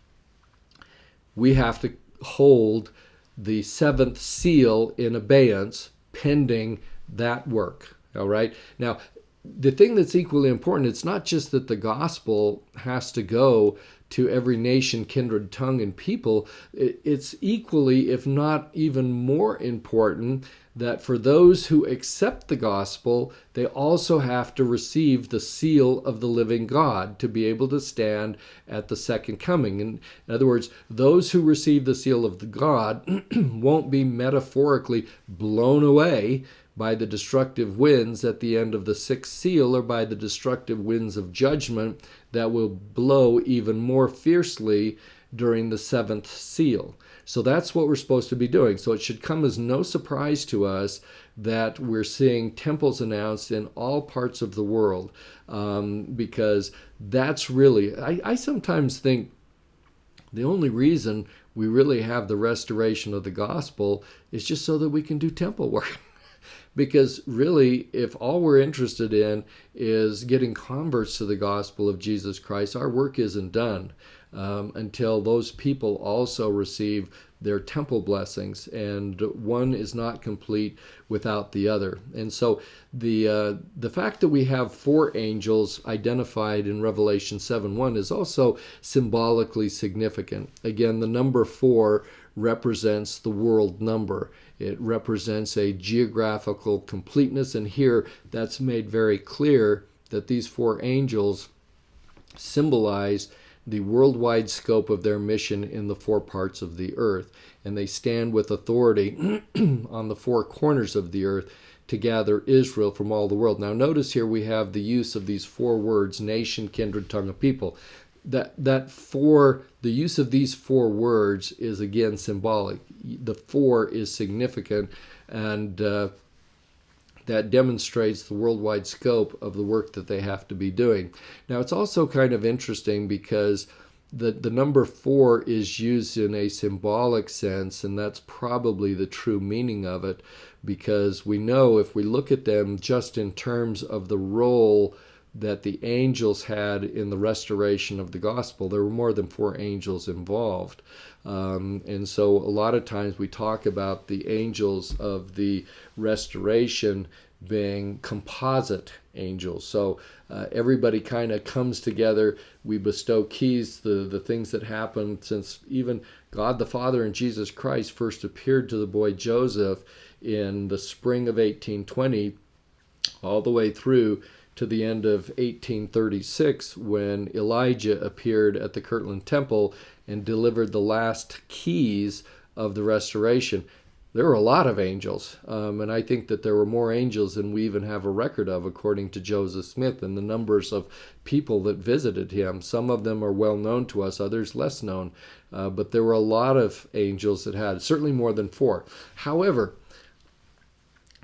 we have to hold the seventh seal in abeyance pending that work. All right. Now, the thing that's equally important, it's not just that the gospel has to go to every nation, kindred, tongue, and people. It's equally, if not even more important, that for those who accept the gospel, they also have to receive the seal of the living God to be able to stand at the second coming. In other words, those who receive the seal of the God won't be metaphorically blown away by the destructive winds at the end of the sixth seal, or by the destructive winds of judgment that will blow even more fiercely during the seventh seal. So that's what we're supposed to be doing. So it should come as no surprise to us that we're seeing temples announced in all parts of the world, because that's really, I sometimes think the only reason we really have the restoration of the gospel is just so that we can do temple work. Because really, if all we're interested in is getting converts to the gospel of Jesus Christ, our work isn't done until those people also receive their temple blessings, and one is not complete without the other. And so the fact that we have four angels identified in Revelation 7:1 is also symbolically significant. Again, the number 4 represents the world number. It represents a geographical completeness, and here that's made very clear that these four angels symbolize the worldwide scope of their mission in the four parts of the earth, and they stand with authority on the four corners of the earth to gather Israel from all the world. Now notice here we have the use of these four words: nation, kindred, tongue, and people. The use of these four words is again symbolic. The 4 is significant, and that demonstrates the worldwide scope of the work that they have to be doing. Now, it's also kind of interesting because the number 4 is used in a symbolic sense, and that's probably the true meaning of it, because we know if we look at them just in terms of the role that the angels had in the restoration of the gospel, there were more than 4 angels involved. And so a lot of times we talk about the angels of the restoration being composite angels. So everybody kind of comes together. We bestow keys, the things that happened since even God the Father and Jesus Christ first appeared to the boy Joseph in the spring of 1820, all the way through to the end of 1836, when Elijah appeared at the Kirtland Temple and delivered the last keys of the restoration. There were a lot of angels, and I think that there were more angels than we even have a record of, according to Joseph Smith, and the numbers of people that visited him. Some of them are well known to us, others less known, but there were a lot of angels that had, certainly more than 4. However,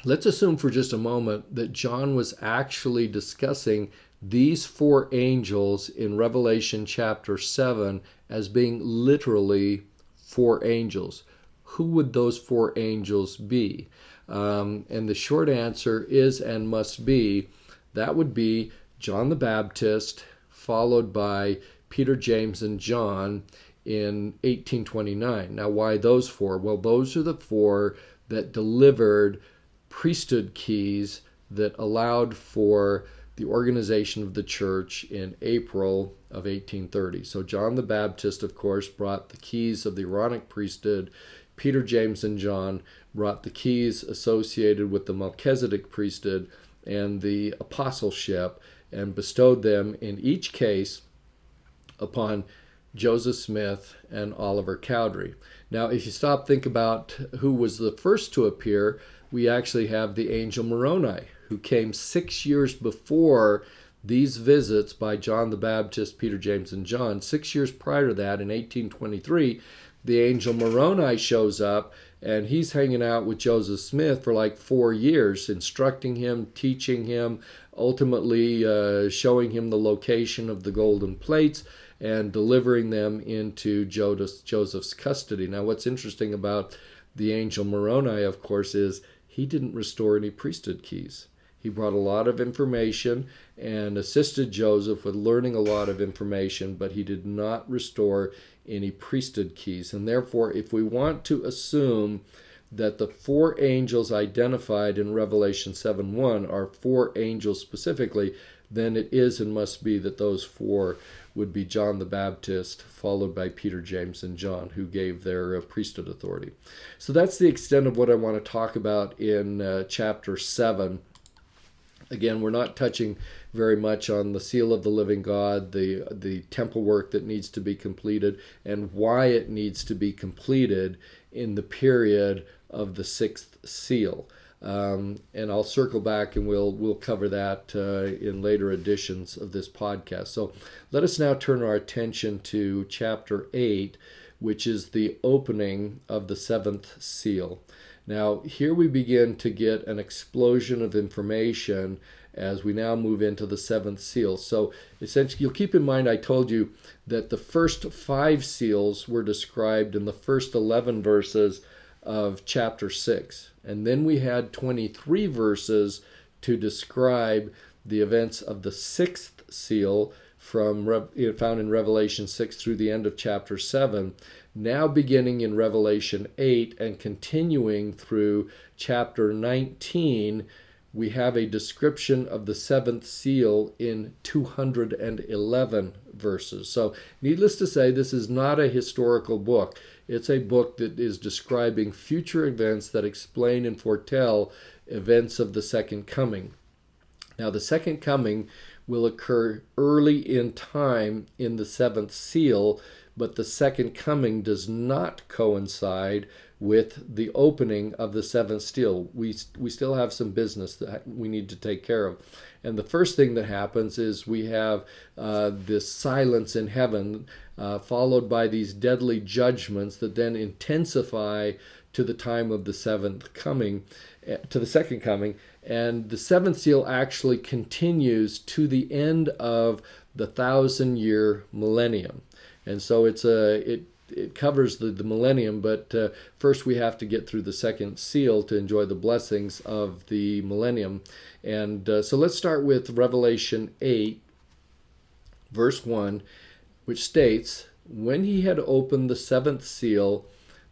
let's assume for just a moment that John was actually discussing these 4 angels in Revelation chapter 7 as being literally 4 angels. Who would those 4 angels be? And the short answer is and must be, that would be John the Baptist, followed by Peter, James, and John in 1829. Now, why those four? Well, those are the four that delivered priesthood keys that allowed for the organization of the church in April of 1830. So John the Baptist, of course, brought the keys of the Aaronic priesthood. Peter, James, and John brought the keys associated with the Melchizedek priesthood and the apostleship, and bestowed them in each case upon Joseph Smith and Oliver Cowdery. Now, if you stop, think about who was the first to appear, we actually have the angel Moroni, who came 6 years before these visits by John the Baptist, Peter, James, and John. 6 years prior to that, in 1823, the angel Moroni shows up, and he's hanging out with Joseph Smith for like 4 years, instructing him, teaching him, ultimately showing him the location of the golden plates and delivering them into Joseph's custody. Now, what's interesting about the angel Moroni, of course, is he didn't restore any priesthood keys. He brought a lot of information and assisted Joseph with learning a lot of information, but he did not restore any priesthood keys. And therefore, if we want to assume that the four angels identified in Revelation 7:1 are four angels specifically, then it is and must be that those four would be John the Baptist, followed by Peter, James, and John, who gave their priesthood authority. So that's the extent of what I want to talk about in chapter 7. Again, we're not touching very much on the seal of the living God, the temple work that needs to be completed, and why it needs to be completed in the period of the sixth seal. And I'll circle back and we'll cover that in later editions of this podcast. So let us now turn our attention to chapter 8, which is the opening of the seventh seal. Now, here we begin to get an explosion of information as we now move into the seventh seal. So essentially, you'll keep in mind I told you that the first 5 seals were described in the first 11 verses of chapter 6. And then we had 23 verses to describe the events of the sixth seal found in Revelation 6 through the end of chapter 7. Now beginning in Revelation 8 and continuing through chapter 19, we have a description of the seventh seal in 211 verses. So needless to say, this is not a historical book. It's a book that is describing future events that explain and foretell events of the second coming. Now, the second coming will occur early in time in the seventh seal, but the second coming does not coincide with the opening of the seventh seal. We still have some business that we need to take care of. And the first thing that happens is we have this silence in heaven, followed by these deadly judgments that then intensify to the time of the seventh coming, to the second coming. And the seventh seal actually continues to the end of the 1,000-year millennium. And so it covers the millennium, but first we have to get through the second seal to enjoy the blessings of the millennium. And so let's start with Revelation 8, verse 1, which states, "When he had opened the seventh seal,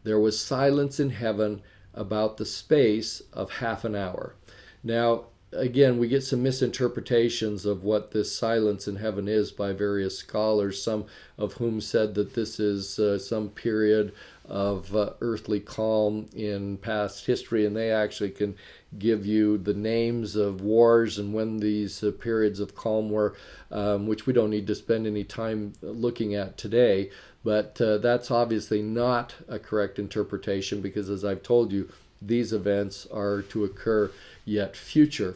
there was silence in heaven about the space of half an hour." Now, again, we get some misinterpretations of what this silence in heaven is by various scholars, some of whom said that this is some period of earthly calm in past history, and they actually can give you the names of wars and when these periods of calm were, which we don't need to spend any time looking at today. But that's obviously not a correct interpretation because, as I've told you, these events are to occur yet future.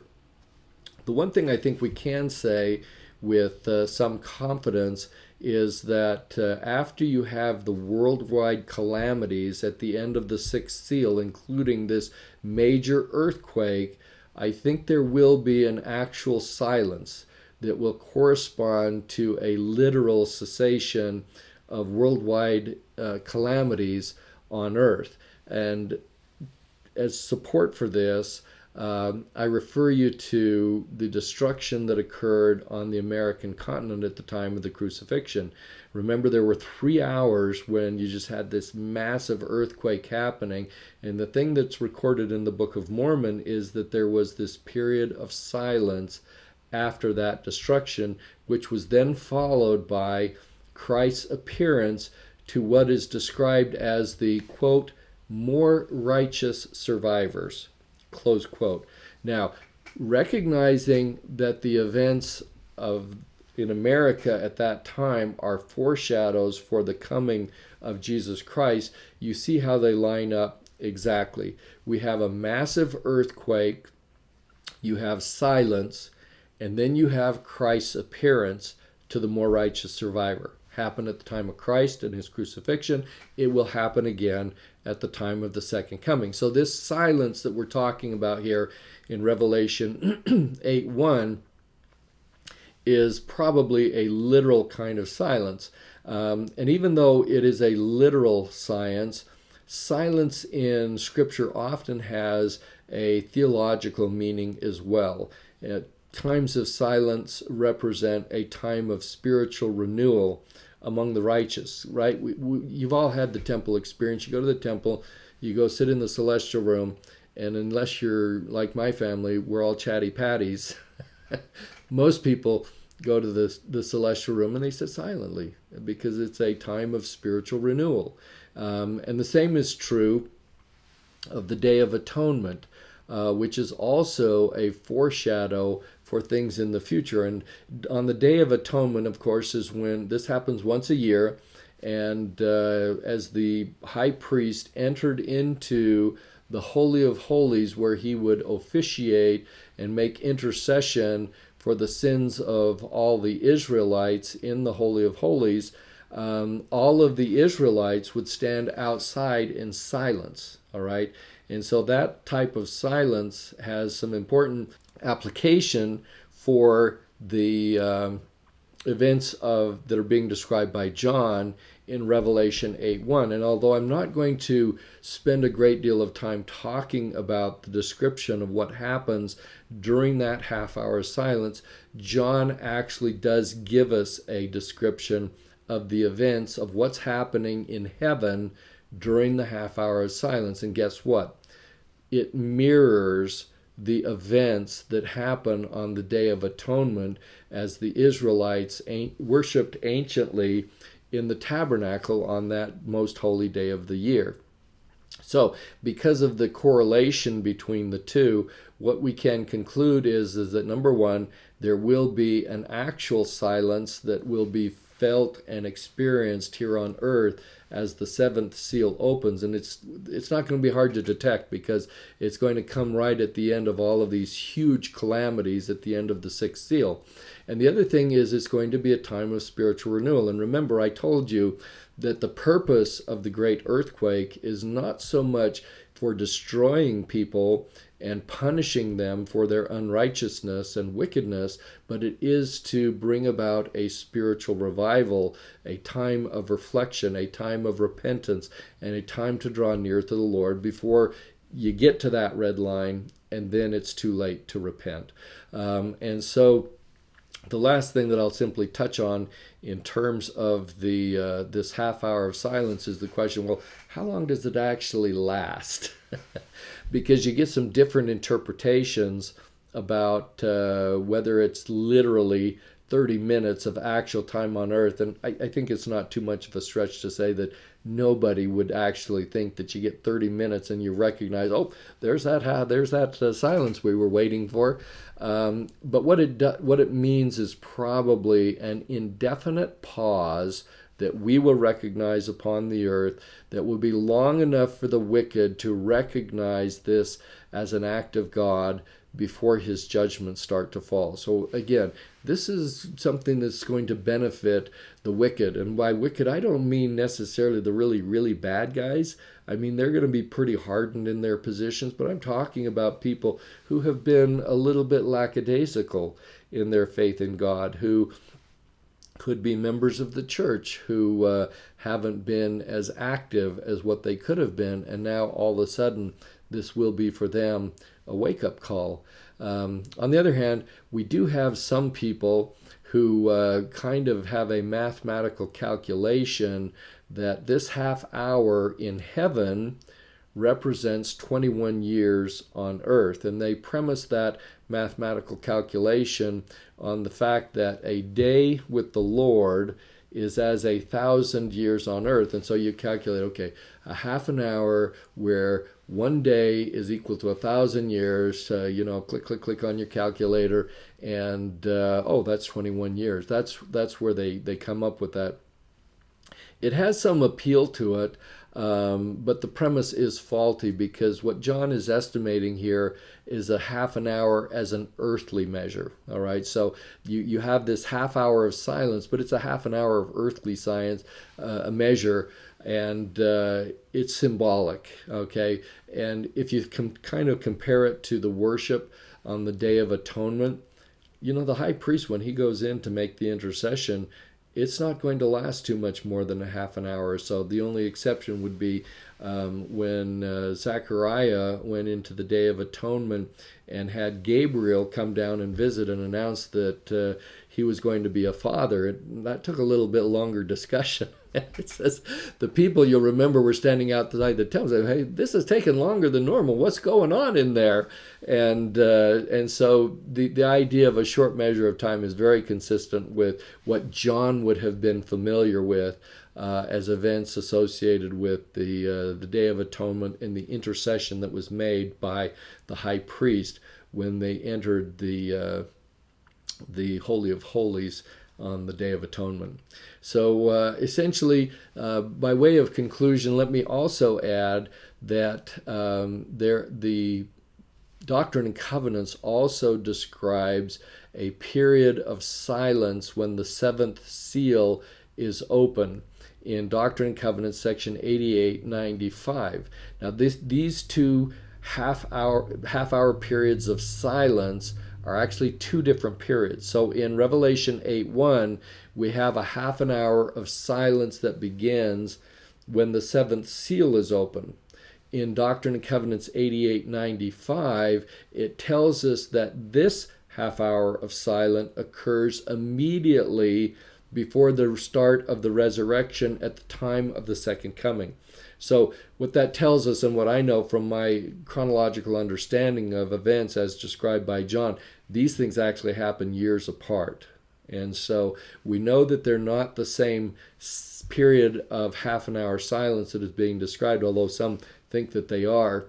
The one thing I think we can say with some confidence is that after you have the worldwide calamities at the end of the sixth seal, including this major earthquake, I think there will be an actual silence that will correspond to a literal cessation of worldwide calamities on earth. And as support for this, I refer you to the destruction that occurred on the American continent at the time of the crucifixion. Remember, there were 3 hours when you just had this massive earthquake happening. And the thing that's recorded in the Book of Mormon is that there was this period of silence after that destruction, which was then followed by Christ's appearance to what is described as the, quote, more righteous survivors, close quote. Now, recognizing that the events of in America at that time are foreshadows for the coming of Jesus Christ, you see how they line up exactly. We have a massive earthquake, you have silence, and then you have Christ's appearance to the more righteous survivor. Happened at the time of Christ and his crucifixion. It will happen again at the time of the second coming. So this silence that we're talking about here in Revelation 8:1 is probably a literal kind of silence. And even though it is a literal science, silence in Scripture often has a theological meaning as well. Times of silence represent a time of spiritual renewal among the righteous, right? You've all had the temple experience. You go to the temple, you go sit in the celestial room, and unless you're like my family, we're all chatty patties. Most people go to the celestial room and they sit silently because it's a time of spiritual renewal. And the same is true of the Day of Atonement, which is also a foreshadow for things in the future. And on the Day of Atonement, of course, is when this happens once a year. And as the high priest entered into the Holy of Holies, where he would officiate and make intercession for the sins of all the Israelites in the Holy of Holies, all of the Israelites would stand outside in silence, all right? And so that type of silence has some important application for the events that are being described by John in Revelation 8:1. And although I'm not going to spend a great deal of time talking about the description of what happens during that half-hour silence, John actually does give us a description of the events of what's happening in heaven during the half-hour of silence. And guess what? It mirrors the events that happen on the Day of Atonement as the Israelites worshipped anciently in the tabernacle on that most holy day of the year. So, because of the correlation between the two, what we can conclude is that number one, there will be an actual silence that will be felt and experienced here on earth as the seventh seal opens. And it's not going to be hard to detect because it's going to come right at the end of all of these huge calamities at the end of the sixth seal. And the other thing is it's going to be a time of spiritual renewal. And remember, I told you that the purpose of the great earthquake is not so much for destroying people and punishing them for their unrighteousness and wickedness, but it is to bring about a spiritual revival, a time of reflection, a time of repentance, and a time to draw near to the Lord before you get to that red line, and then it's too late to repent. And so the last thing that I'll simply touch on in terms of this half hour of silence is the question, well, how long does it actually last? Because you get some different interpretations about whether it's literally 30 minutes of actual time on earth. And I think it's not too much of a stretch to say that nobody would actually think that you get 30 minutes and you recognize, oh, there's that silence we were waiting for. But what it means is probably an indefinite pause that we will recognize upon the earth that will be long enough for the wicked to recognize this as an act of God before his judgments start to fall. So again, this is something that's going to benefit the wicked. And by wicked, I don't mean necessarily the really, really bad guys. I mean, they're going to be pretty hardened in their positions, but I'm talking about people who have been a little bit lackadaisical in their faith in God, who could be members of the church who haven't been as active as what they could have been, and now all of a sudden this will be for them a wake-up call. On the other hand, we do have some people who kind of have a mathematical calculation that this half hour in heaven represents 21 years on earth. And they premise that mathematical calculation on the fact that a day with the Lord is as 1,000 years on earth. And so you calculate, okay, a half an hour where one day is equal to 1,000 years, click, click, click on your calculator, and that's 21 years. That's where they come up with that. It has some appeal to it, but the premise is faulty, because what John is estimating here is a half an hour as an earthly measure. All right, so you have this half hour of silence, but it's a half an hour of earthly science, a measure, and it's symbolic. Okay, and if you kind of compare it to the worship on the Day of Atonement, the high priest, when he goes in to make the intercession, it's not going to last too much more than a half an hour or so. The only exception would be when Zechariah went into the Day of Atonement and had Gabriel come down and visit and announce that he was going to be a father. That took a little bit longer discussion. It says the people, you'll remember, were standing outside the temple saying, hey, this has taken longer than normal. What's going on in there? And so the idea of a short measure of time is very consistent with what John would have been familiar with as events associated with the Day of Atonement and the intercession that was made by the high priest when they entered the Holy of Holies on the Day of Atonement. So essentially, by way of conclusion, let me also add that the Doctrine and Covenants also describes a period of silence when the seventh seal is open in Doctrine and Covenants section 8895. Now these two half-hour periods of silence are actually two different periods. So in Revelation 8:1, we have a half an hour of silence that begins when the seventh seal is open. In Doctrine and Covenants 8895, it tells us that this half hour of silence occurs immediately before the start of the resurrection at the time of the second coming. So what that tells us, and what I know from my chronological understanding of events as described by John, these things actually happen years apart. And so we know that they're not the same period of half an hour silence that is being described, although some think that they are.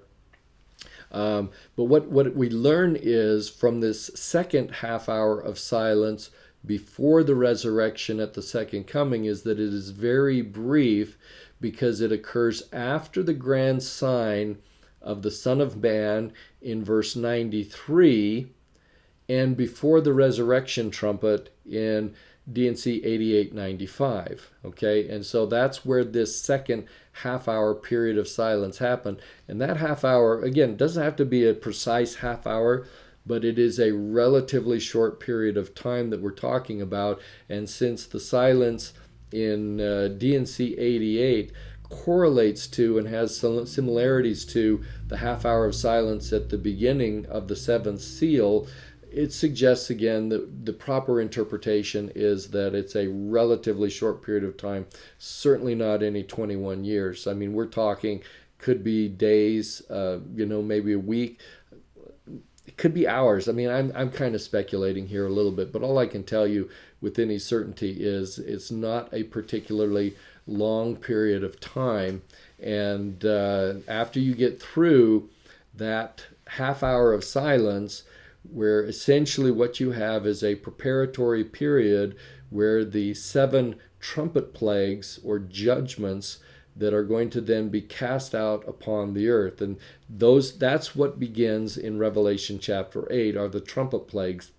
But what we learn is from this second half hour of silence before the resurrection at the second coming is that it is very brief, because it occurs after the grand sign of the Son of Man in verse 93 and before the resurrection trumpet in D&C 8895. Okay, and so that's where this second half-hour period of silence happened. And that half hour, again, doesn't have to be a precise half hour, but it is a relatively short period of time that we're talking about. And since the silence in D&C 88 correlates to and has some similarities to the half hour of silence at the beginning of the seventh seal, it suggests again that the proper interpretation is that it's a relatively short period of time, certainly not any 21 years. I mean, we're talking, could be days, maybe a week. It could be hours. I mean, I'm kind of speculating here a little bit, but all I can tell you with any certainty is it's not a particularly long period of time. And after you get through that half hour of silence, where essentially what you have is a preparatory period where the 7 trumpet plagues or judgments that are going to then be cast out upon the earth. And that's what begins in Revelation chapter 8, are the trumpet plagues.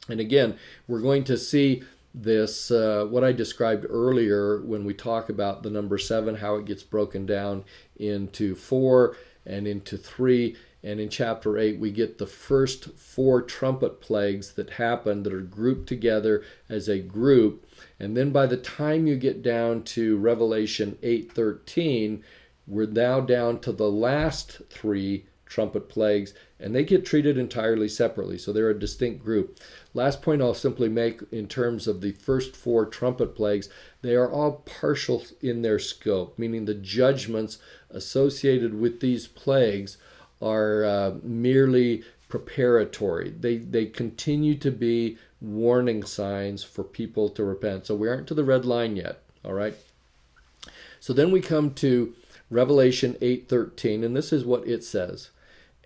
And again, we're going to see this, what I described earlier when we talk about the number 7, how it gets broken down into 4 and into 3. And in chapter 8, we get the first 4 trumpet plagues that happen, that are grouped together as a group. And then by the time you get down to Revelation 8:13, we're now down to the last 3 trumpet plagues, and they get treated entirely separately. So they're a distinct group. Last point I'll simply make in terms of the first 4 trumpet plagues, they are all partial in their scope, meaning the judgments associated with these plagues are merely preparatory. They continue to be warning signs for people to repent. So we aren't to the red line yet, all right? So then we come to Revelation 8:13, and this is what it says.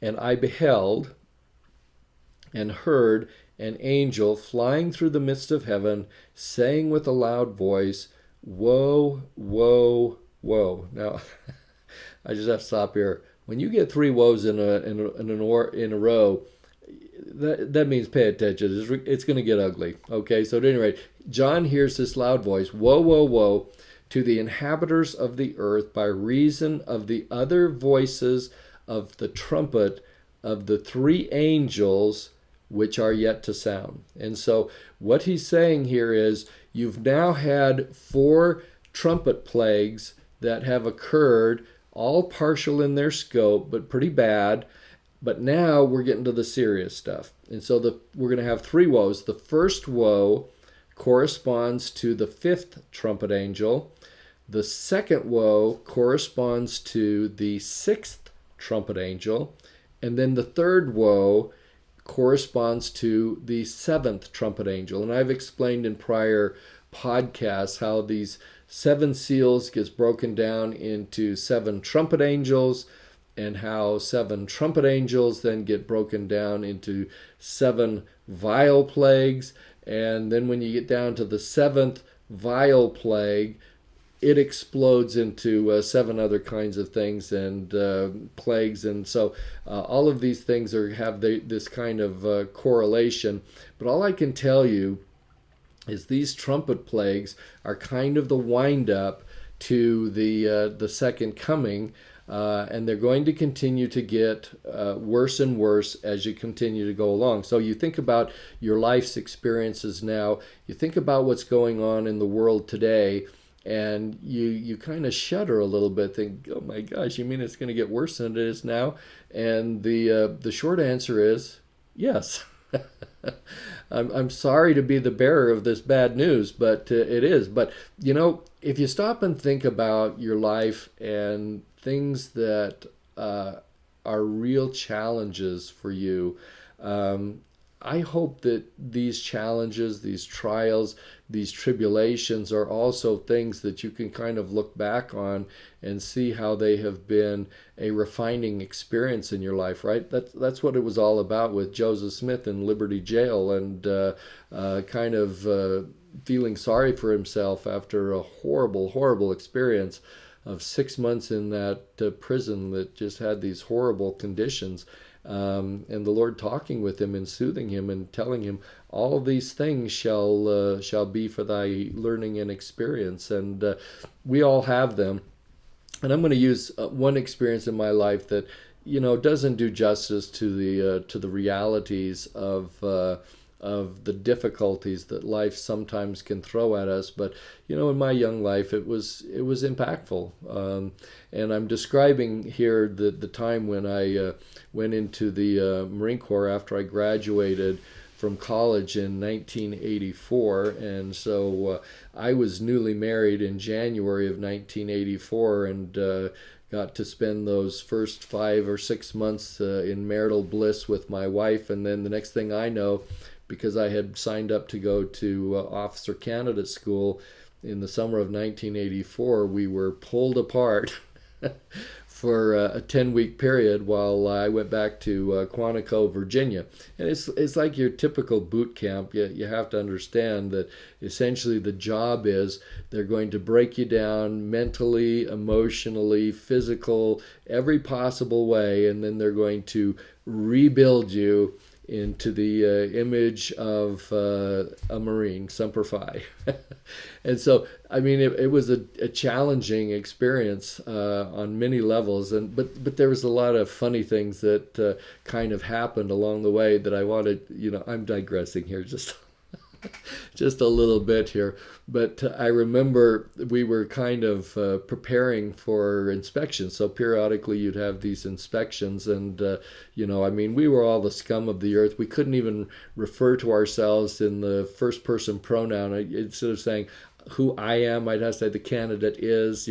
And I beheld and heard an angel flying through the midst of heaven, saying with a loud voice, Woe, woe, woe. Now, I just have to stop here. When you get 3 woes in a row, that means pay attention. It's going to get ugly. Okay, so at any rate, John hears this loud voice, Woe, woe, woe, to the inhabitants of the earth by reason of the other voices of the trumpet of the 3 angels which are yet to sound. And so what he's saying here is you've now had 4 trumpet plagues that have occurred, all partial in their scope, but pretty bad. But now we're getting to the serious stuff. And so we're going to have 3 woes. The first woe corresponds to the 5th trumpet angel. The second woe corresponds to the 6th trumpet angel. And then the third woe corresponds to the 7th trumpet angel. And I've explained in prior podcasts how these 7 seals gets broken down into 7 trumpet angels, and how 7 trumpet angels then get broken down into 7 vial plagues. And then when you get down to the 7th vial plague, it explodes into 7 other kinds of things and plagues. And so all of these things have this kind of correlation. But all I can tell you is these trumpet plagues are kind of the wind-up to the second coming. And they're going to continue to get worse and worse as you continue to go along. So you think about your life's experiences now, you think about what's going on in the world today, and you kind of shudder a little bit, think, oh my gosh, you mean it's going to get worse than it is now? And the short answer is yes. I'm sorry to be the bearer of this bad news, but it is. But, if you stop and think about your life and things that are real challenges for you, I hope that these challenges, these trials, these tribulations are also things that you can kind of look back on and see how they have been a refining experience in your life, right? That's what it was all about with Joseph Smith in Liberty Jail, and kind of feeling sorry for himself after a horrible, horrible experience of 6 months in that prison that just had these horrible conditions. And the Lord talking with him and soothing him and telling him, all of these things shall be for thy learning and experience. And we all have them. And I'm going to use one experience in my life that doesn't do justice to the realities of the difficulties that life sometimes can throw at us. But in my young life, it was impactful. And I'm describing here the time when I went into the Marine Corps after I graduated from college in 1984. And so I was newly married in January of 1984, and got to spend those first 5 or 6 months in marital bliss with my wife. And then the next thing I know, because I had signed up to go to Officer Candidate School in the summer of 1984, we were pulled apart for a 10-week period while I went back to Quantico, Virginia. And it's like your typical boot camp. You have to understand that essentially the job is they're going to break you down mentally, emotionally, physical, every possible way, and then they're going to rebuild you into the image of a Marine, Semper Fi. And so, it was a challenging experience on many levels, but there was a lot of funny things that kind of happened along the way that I wanted, I'm digressing here just just a little bit here. But I remember we were kind of preparing for inspections. So periodically you'd have these inspections. And, I mean, we were all the scum of the earth. We couldn't even refer to ourselves in the first person pronoun. Instead of saying, who I am, I'd have to say the candidate is.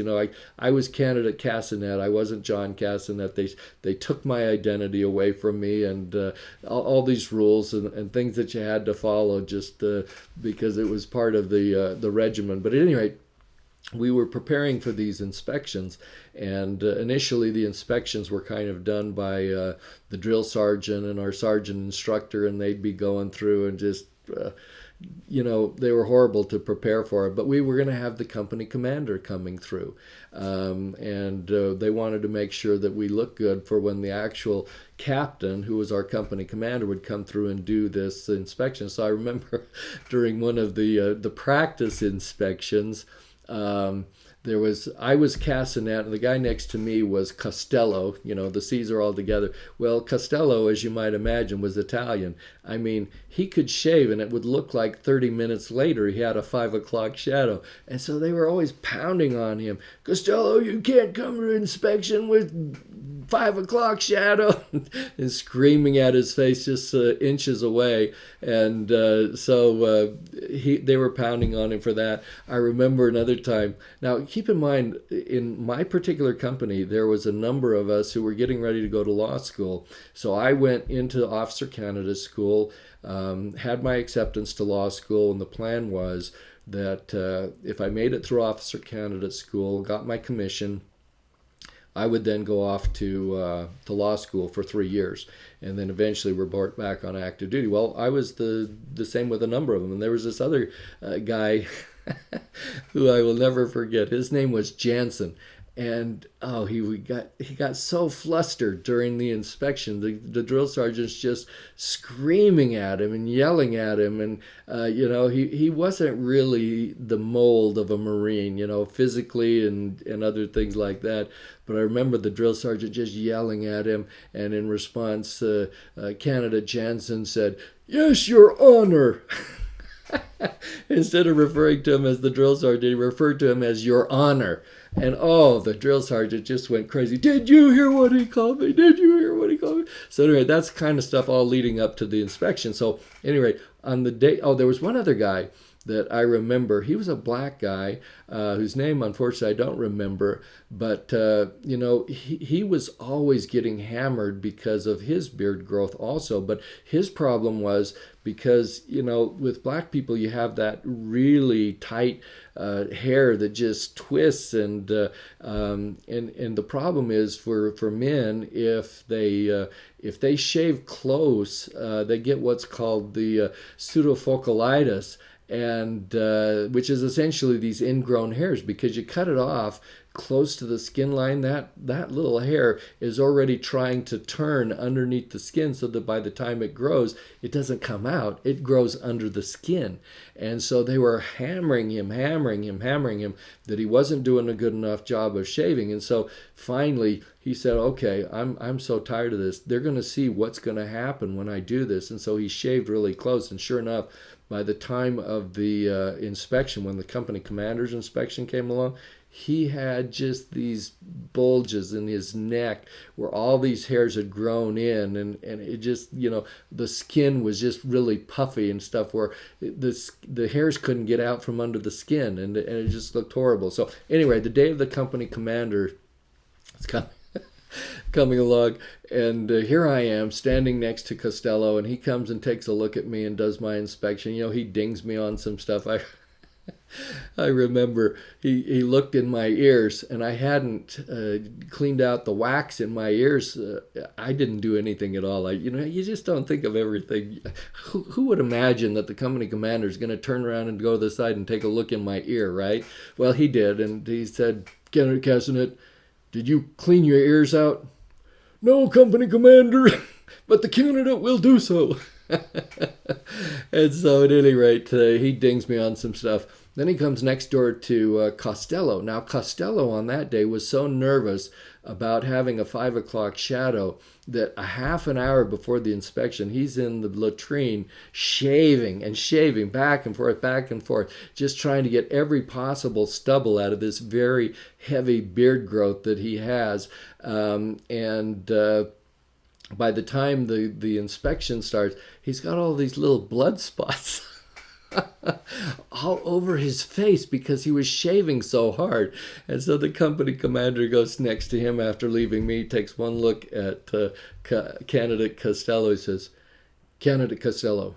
I was candidate Cassinet. I wasn't John Cassinet. They took my identity away from me, and all these rules and things that you had to follow just because it was part of the regimen. But at any rate, we were preparing for these inspections, and initially the inspections were kind of done by the drill sergeant and our sergeant instructor, and they'd be going through and just they were horrible to prepare for it. But we were going to have the company commander coming through, and they wanted to make sure that we looked good for when the actual captain, who was our company commander, would come through and do this inspection. So I remember during one of the practice inspections, I was Cassinet, and the guy next to me was Costello. The C's are all together. Well, Costello, as you might imagine, was Italian. I mean, he could shave, and it would look like 30 minutes later he had a 5 o'clock shadow. And so they were always pounding on him. Costello, you can't come to inspection with 5 o'clock shadow, and screaming at his face just inches away. And so they were pounding on him for that. I remember another time. Now, keep in mind, in my particular company, there was a number of us who were getting ready to go to law school. So I went into officer candidate school, had my acceptance to law school, and the plan was that if I made it through officer candidate school, got my commission, I would then go off to law school for 3 years, and then eventually report back on active duty. Well, I was the same with a number of them, and there was this other guy who I will never forget. His name was Jansen, and he got so flustered during the inspection. The drill sergeant's just screaming at him and yelling at him, and he wasn't really the mold of a Marine, physically and other things like that. But I remember the drill sergeant just yelling at him, and in response, Candidate Jansen said, "Yes, Your Honor." Instead of referring to him as the drill sergeant, he referred to him as Your Honor. And the drill sergeant just went crazy. Did you hear what he called me? Did you hear what he called me? So anyway, that's kind of stuff all leading up to the inspection. So anyway, on the day, there was one other guy that I remember. He was a black guy whose name, unfortunately, I don't remember. But, he was always getting hammered because of his beard growth also. But his problem was because, with black people, you have that really tight hair that just twists. And the problem is for men, if they shave close, they get what's called the pseudofocalitis, and which is essentially these ingrown hairs, because you cut it off close to the skin line, that little hair is already trying to turn underneath the skin, so that by the time it grows, it doesn't come out, it grows under the skin. And so they were hammering him that he wasn't doing a good enough job of shaving. And so finally he said, okay, I'm so tired of this. They're going to see what's going to happen when I do this. And so he shaved really close, and sure enough, by the time of the inspection, when the company commander's inspection came along, he had just these bulges in his neck where all these hairs had grown in, and it just, the skin was just really puffy and stuff, where the hairs couldn't get out from under the skin, and it just looked horrible. So anyway, the day of the company commander, it's coming along, and here I am standing next to Costello, and he comes and takes a look at me and does my inspection. He dings me on some stuff. I remember he looked in my ears, and I hadn't cleaned out the wax in my ears. I didn't do anything at all. You just don't think of everything. Who would imagine that the company commander is going to turn around and go to the side and take a look in my ear, right? Well, he did, and he said, "Candidate Cassinet, did you clean your ears out?" "No, company commander, but the candidate will do so." And so at any rate, he dings me on some stuff. Then he comes next door to Costello. Now, Costello on that day was so nervous about having a 5 o'clock shadow that a half an hour before the inspection, he's in the latrine shaving and shaving back and forth, just trying to get every possible stubble out of this very heavy beard growth that he has. By the time the inspection starts, he's got all these little blood spots all over his face because he was shaving so hard. And so the company commander goes next to him after leaving me, takes one look at candidate Costello. He says, "Candidate Costello,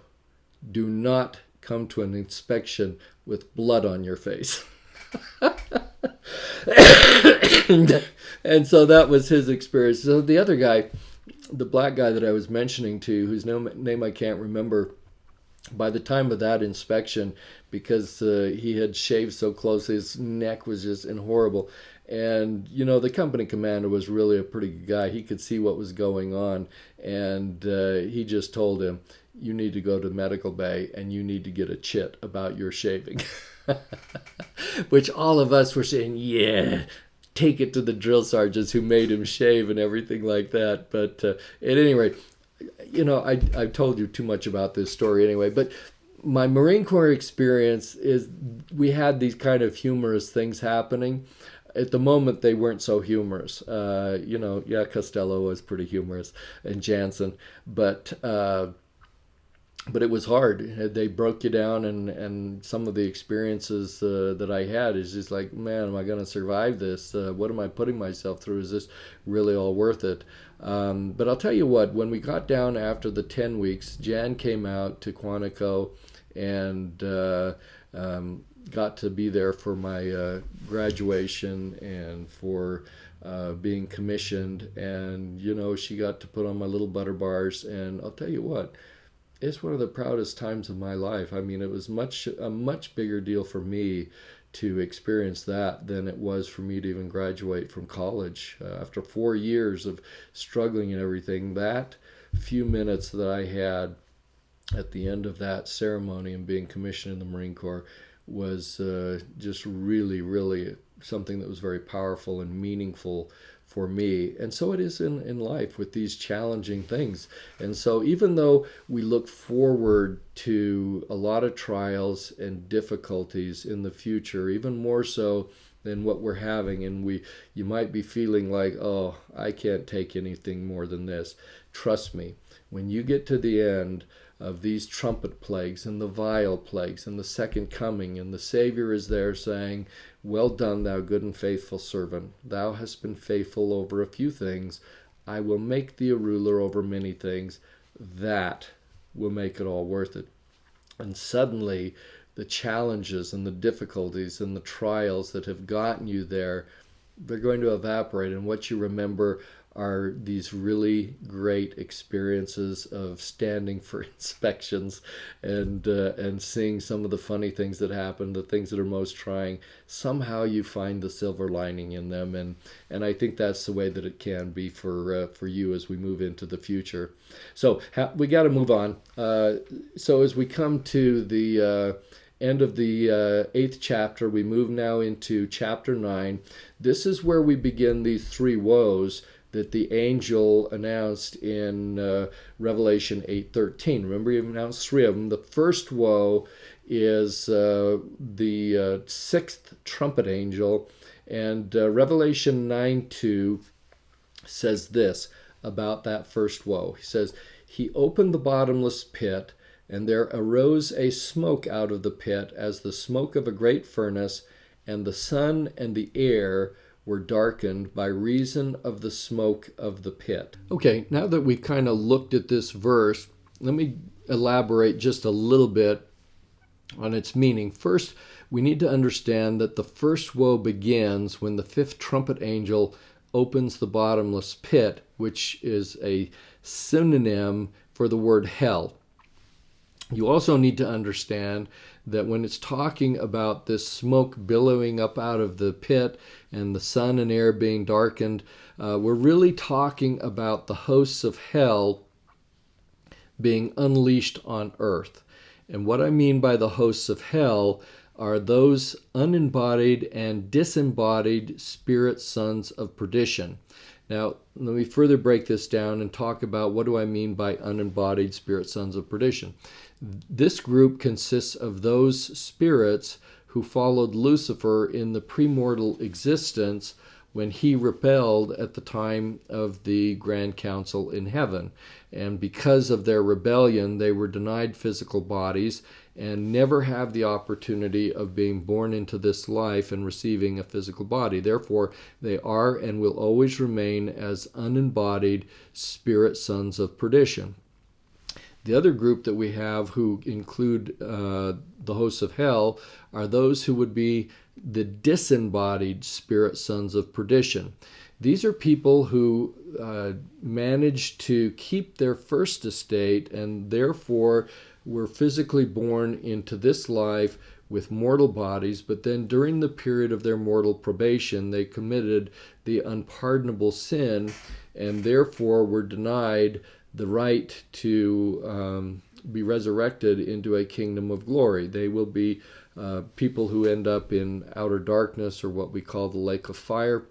do not come to an inspection with blood on your face." And so that was his experience. So the other guy, the black guy that I was mentioning to, whose name I can't remember, by the time of that inspection, because he had shaved so close, his neck was just horrible. And, the company commander was really a pretty good guy. He could see what was going on. And he just told him, "You need to go to medical bay and you need to get a chit about your shaving." Which all of us were saying, yeah, take it to the drill sergeants who made him shave and everything like that. But at any rate, I've told you too much about this story anyway, but my Marine Corps experience is we had these kind of humorous things happening. At the moment, they weren't so humorous. Costello was pretty humorous and Jansen, but it was hard. They broke you down, and some of the experiences that I had is just like, man, am I going to survive this? What am I putting myself through? Is this really all worth it? But I'll tell you what, when we got down after the 10 weeks, Jan came out to Quantico and got to be there for my graduation and for being commissioned. And, she got to put on my little butter bars. And I'll tell you what, it's one of the proudest times of my life. I mean, it was a much bigger deal for me to experience that than it was for me to even graduate from college. After 4 years of struggling and everything, that few minutes that I had at the end of that ceremony and being commissioned in the Marine Corps was just really, really something that was very powerful and meaningful for me. And so it is in life with these challenging things. And so even though we look forward to a lot of trials and difficulties in the future, even more so than what we're having, and you might be feeling like, oh, I can't take anything more than this. Trust me, when you get to the end of these trumpet plagues and the vial plagues and the second coming, and the Savior is there saying, "Well done, thou good and faithful servant. Thou hast been faithful over a few things. I will make thee a ruler over many things." That will make it all worth it. And suddenly, the challenges and the difficulties and the trials that have gotten you there, they're going to evaporate. And what you remember are these really great experiences of standing for inspections and seeing some of the funny things that happen, the things that are most trying. Somehow you find the silver lining in them, and I think that's the way that it can be for you as we move into the future. So we got to move on. So as we come to the end of the 8th chapter, we move now into chapter 9. This is where we begin these 3 woes that the angel announced in Revelation 8:13. Remember, he announced 3 of them. The first woe is the 6th trumpet angel, and Revelation 9:2 says this about that first woe. He says, "He opened the bottomless pit, and there arose a smoke out of the pit as the smoke of a great furnace, and the sun and the air were darkened by reason of the smoke of the pit." Okay, now that we've kind of looked at this verse, let me elaborate just a little bit on its meaning. First, we need to understand that the first woe begins when the 5th trumpet angel opens the bottomless pit, which is a synonym for the word hell. You also need to understand that when it's talking about this smoke billowing up out of the pit and the sun and air being darkened, we're really talking about the hosts of hell being unleashed on earth. And what I mean by the hosts of hell are those unembodied and disembodied spirit sons of perdition. Now, let me further break this down and talk about what do I mean by unembodied spirit sons of perdition. This group consists of those spirits who followed Lucifer in the premortal existence when he rebelled at the time of the Grand Council in heaven. And because of their rebellion, they were denied physical bodies and never have the opportunity of being born into this life and receiving a physical body. Therefore, they are and will always remain as unembodied spirit sons of perdition. The other group that we have, who include the hosts of hell, are those who would be the disembodied spirit sons of perdition. These are people who managed to keep their first estate and therefore were physically born into this life with mortal bodies, but then during the period of their mortal probation, they committed the unpardonable sin and therefore were denied the right to be resurrected into a kingdom of glory. They will be people who end up in outer darkness, or what we call the lake of fire.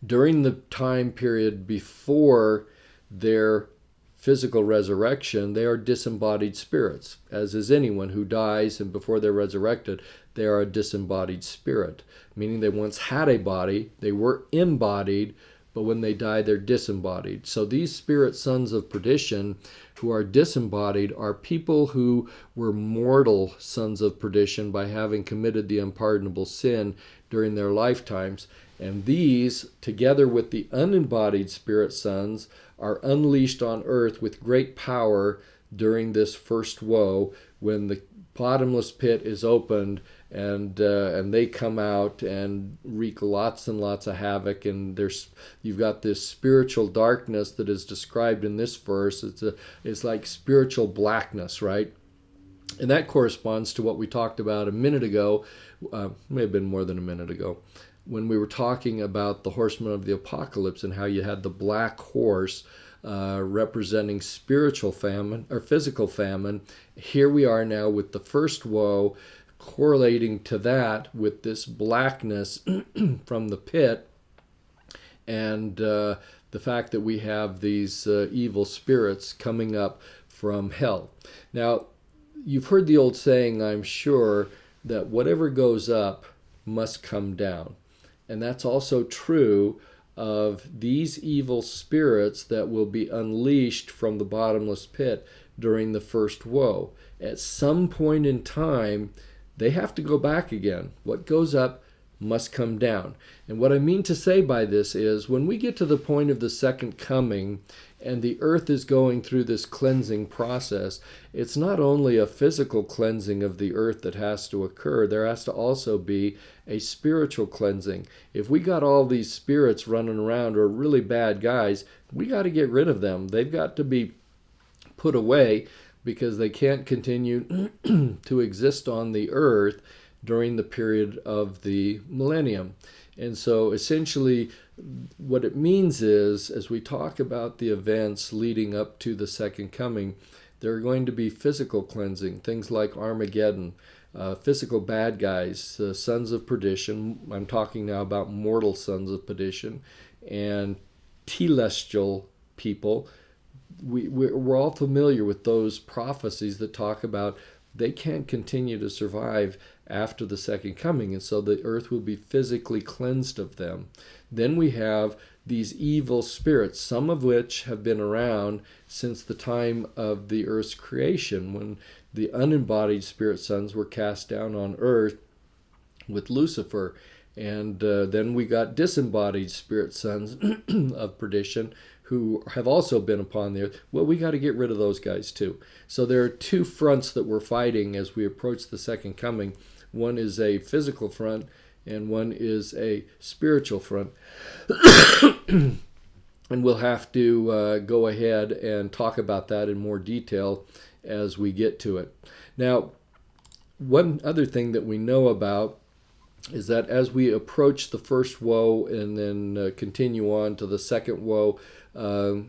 During the time period before their physical resurrection, they are disembodied spirits, as is anyone who dies, and before they're resurrected, they are a disembodied spirit, meaning they once had a body, they were embodied, but when they die, they're disembodied. So these spirit sons of perdition who are disembodied are people who were mortal sons of perdition by having committed the unpardonable sin during their lifetimes. And these, together with the unembodied spirit sons, are unleashed on earth with great power during this first woe, when the bottomless pit is opened and they come out and wreak lots and lots of havoc. And you've got this spiritual darkness that is described in this verse. It's like spiritual blackness, right? And that corresponds to what we talked about a minute ago, may have been more than a minute ago, when we were talking about the horsemen of the apocalypse and how you had the black horse representing spiritual famine or physical famine. Here we are now with the first woe, correlating to that with this blackness from the pit, and the fact that we have these evil spirits coming up from hell. Now, you've heard the old saying, I'm sure, that whatever goes up must come down. And that's also true of these evil spirits that will be unleashed from the bottomless pit during the first woe. At some point in time, they have to go back again. What goes up must come down. And what I mean to say by this is, when we get to the point of the second coming and the earth is going through this cleansing process, it's not only a physical cleansing of the earth that has to occur, there has to also be a spiritual cleansing. If we got all these spirits running around who are really bad guys, we got to get rid of them. They've got to be put away, because they can't continue to exist on the earth during the period of the millennium. And so essentially what it means is, as we talk about the events leading up to the second coming, there are going to be physical cleansing, things like Armageddon, physical bad guys, sons of perdition. I'm talking now about mortal sons of perdition, and telestial people. We're all familiar with those prophecies that talk about they can't continue to survive after the second coming, and so the earth will be physically cleansed of them. Then we have these evil spirits, some of which have been around since the time of the earth's creation, when the unembodied spirit sons were cast down on earth with Lucifer. And then we got disembodied spirit sons of perdition who have also been upon the earth. Well, we got to get rid of those guys too. So there are two fronts that we're fighting as we approach the second coming. One is a physical front, and one is a spiritual front. And we'll have to go ahead and talk about that in more detail as we get to it. Now, one other thing that we know about is that as we approach the first woe and then continue on to the second woe,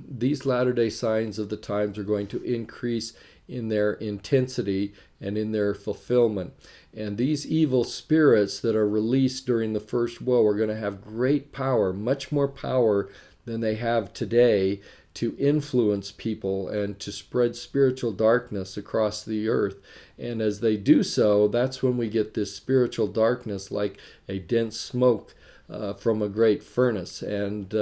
these latter-day signs of the times are going to increase in their intensity and in their fulfillment. And these evil spirits that are released during the first woe are going to have great power, much more power than they have today, to influence people and to spread spiritual darkness across the earth. And as they do so, that's when we get this spiritual darkness like a dense smoke from a great furnace. And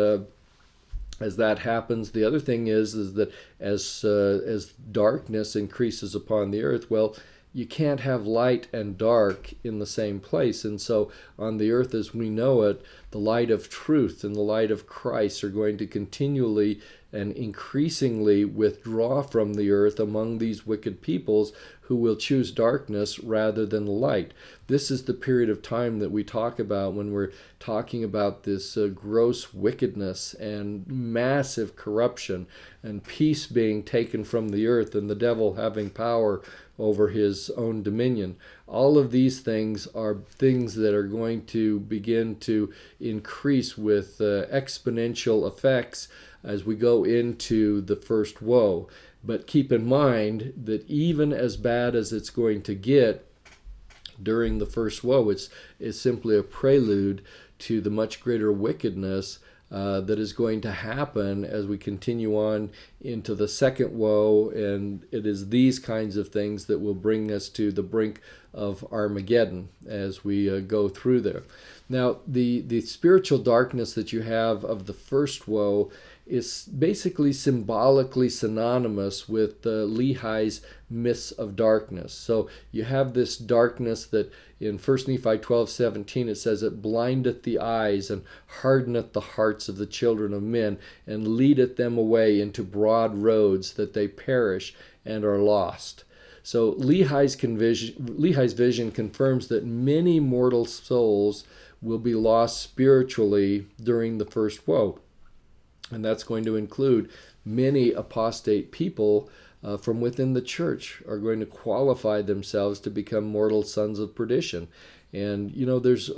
as that happens, the other thing is that as darkness increases upon the earth, well, you can't have light and dark in the same place. And so on the earth as we know it, the light of truth and the light of Christ are going to continually and increasingly withdraw from the earth among these wicked peoples who will choose darkness rather than light. This is the period of time that we talk about when we're talking about this gross wickedness and massive corruption and peace being taken from the earth and the devil having power over his own dominion. All of these things are things that are going to begin to increase with exponential effects as we go into the first woe. But keep in mind that even as bad as it's going to get during the first woe, it's simply a prelude to the much greater wickedness that is going to happen as we continue on into the second woe. And it is these kinds of things that will bring us to the brink of Armageddon as we go through there. Now, the spiritual darkness that you have of the first woe is basically symbolically synonymous with Lehi's mists of darkness. So you have this darkness that in 1 Nephi 12:17 it says, "It blindeth the eyes and hardeneth the hearts of the children of men, and leadeth them away into broad roads, that they perish and are lost." So Lehi's vision confirms that many mortal souls will be lost spiritually during the first woe. And that's going to include many apostate people from within the church are going to qualify themselves to become mortal sons of perdition. And, you know, there's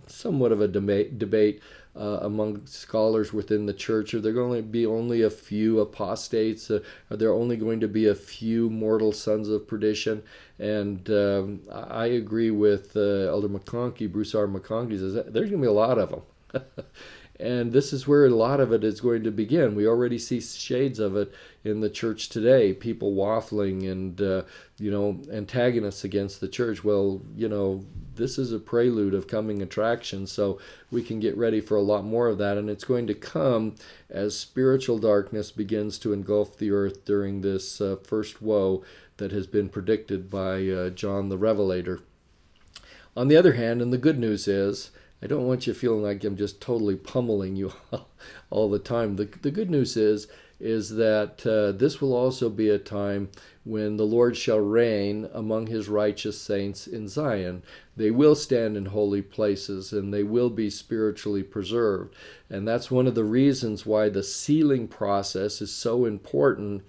somewhat of a debate among scholars within the church. Are there going to be only a few apostates? Are there only going to be a few mortal sons of perdition? And I agree with Elder McConkie, Bruce R. McConkie, says there's going to be a lot of them. And this is where a lot of it is going to begin. We already see shades of it in the church today. People waffling and, antagonists against the church. Well, this is a prelude of coming attraction, so we can get ready for a lot more of that. And it's going to come as spiritual darkness begins to engulf the earth during this first woe that has been predicted by John the Revelator. On the other hand, and the good news is, I don't want you feeling like I'm just totally pummeling you all the time. The good news is that this will also be a time when the Lord shall reign among his righteous saints in Zion. They will stand in holy places, and they will be spiritually preserved. And that's one of the reasons why the sealing process is so important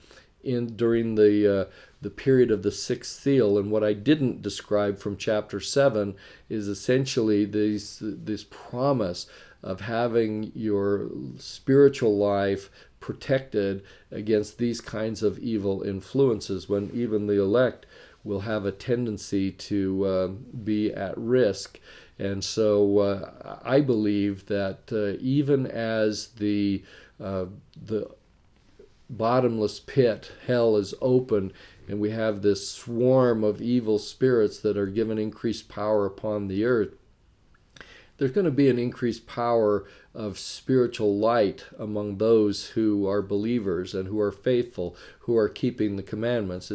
during the period of the sixth seal. And what I didn't describe from chapter 7 is essentially this promise of having your spiritual life protected against these kinds of evil influences, when even the elect will have a tendency to be at risk. And so I believe that even as the bottomless pit, hell, is open, and we have this swarm of evil spirits that are given increased power upon the earth, there's going to be an increased power of spiritual light among those who are believers and who are faithful, who are keeping the commandments.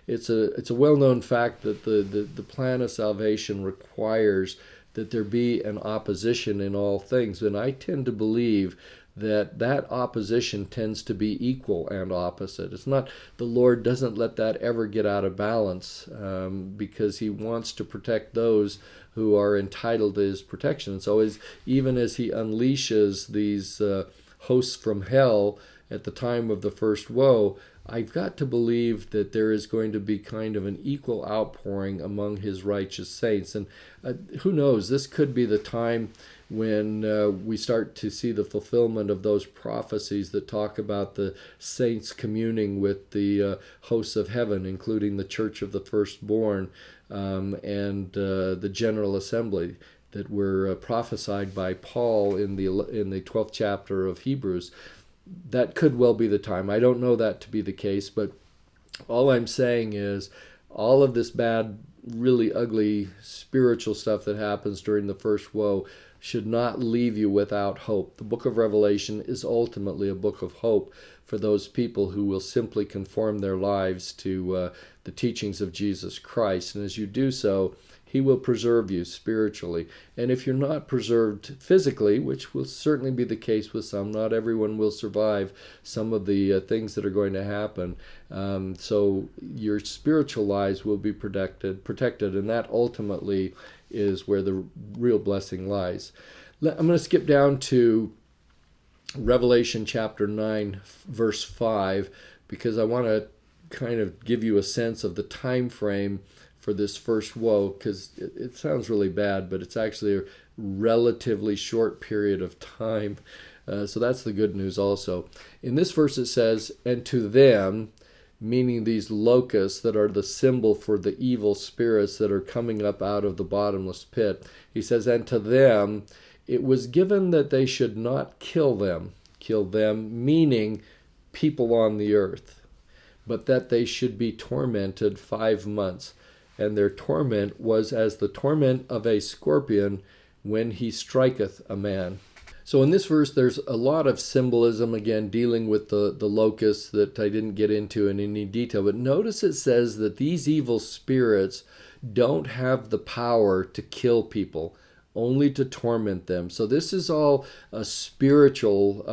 It's a well-known fact that the plan of salvation requires that there be an opposition in all things, and I tend to believe that opposition tends to be equal and opposite. It's not, the Lord doesn't let that ever get out of balance because he wants to protect those who are entitled to his protection. And so even as he unleashes these hosts from hell at the time of the first woe, I've got to believe that there is going to be kind of an equal outpouring among his righteous saints. And who knows, this could be the time when we start to see the fulfillment of those prophecies that talk about the saints communing with the hosts of heaven, including the church of the firstborn and the general assembly that were prophesied by Paul in the 12th chapter of Hebrews. That could well be the time. I don't know that to be the case, but all I'm saying is all of this bad, really ugly spiritual stuff that happens during the first woe should not leave you without hope. The book of Revelation is ultimately a book of hope for those people who will simply conform their lives to the teachings of Jesus Christ. And as you do so, He will preserve you spiritually. And if you're not preserved physically, which will certainly be the case with some, not everyone will survive some of the things that are going to happen. So your spiritual lives will be protected, and that ultimately is where the real blessing lies. I'm going to skip down to Revelation chapter 9, verse 5, because I want to kind of give you a sense of the time frame for this first woe, because it sounds really bad, but it's actually a relatively short period of time. So that's the good news also. In this verse it says, "And to them," meaning these locusts that are the symbol for the evil spirits that are coming up out of the bottomless pit, he says, "And to them it was given that they should not kill them," meaning people on the earth, "but that they should be tormented 5 months. And their torment was as the torment of a scorpion when he striketh a man." So in this verse, there's a lot of symbolism, again, dealing with the locusts that I didn't get into in any detail. But notice it says that these evil spirits don't have the power to kill people, only to torment them. So this is all a spiritual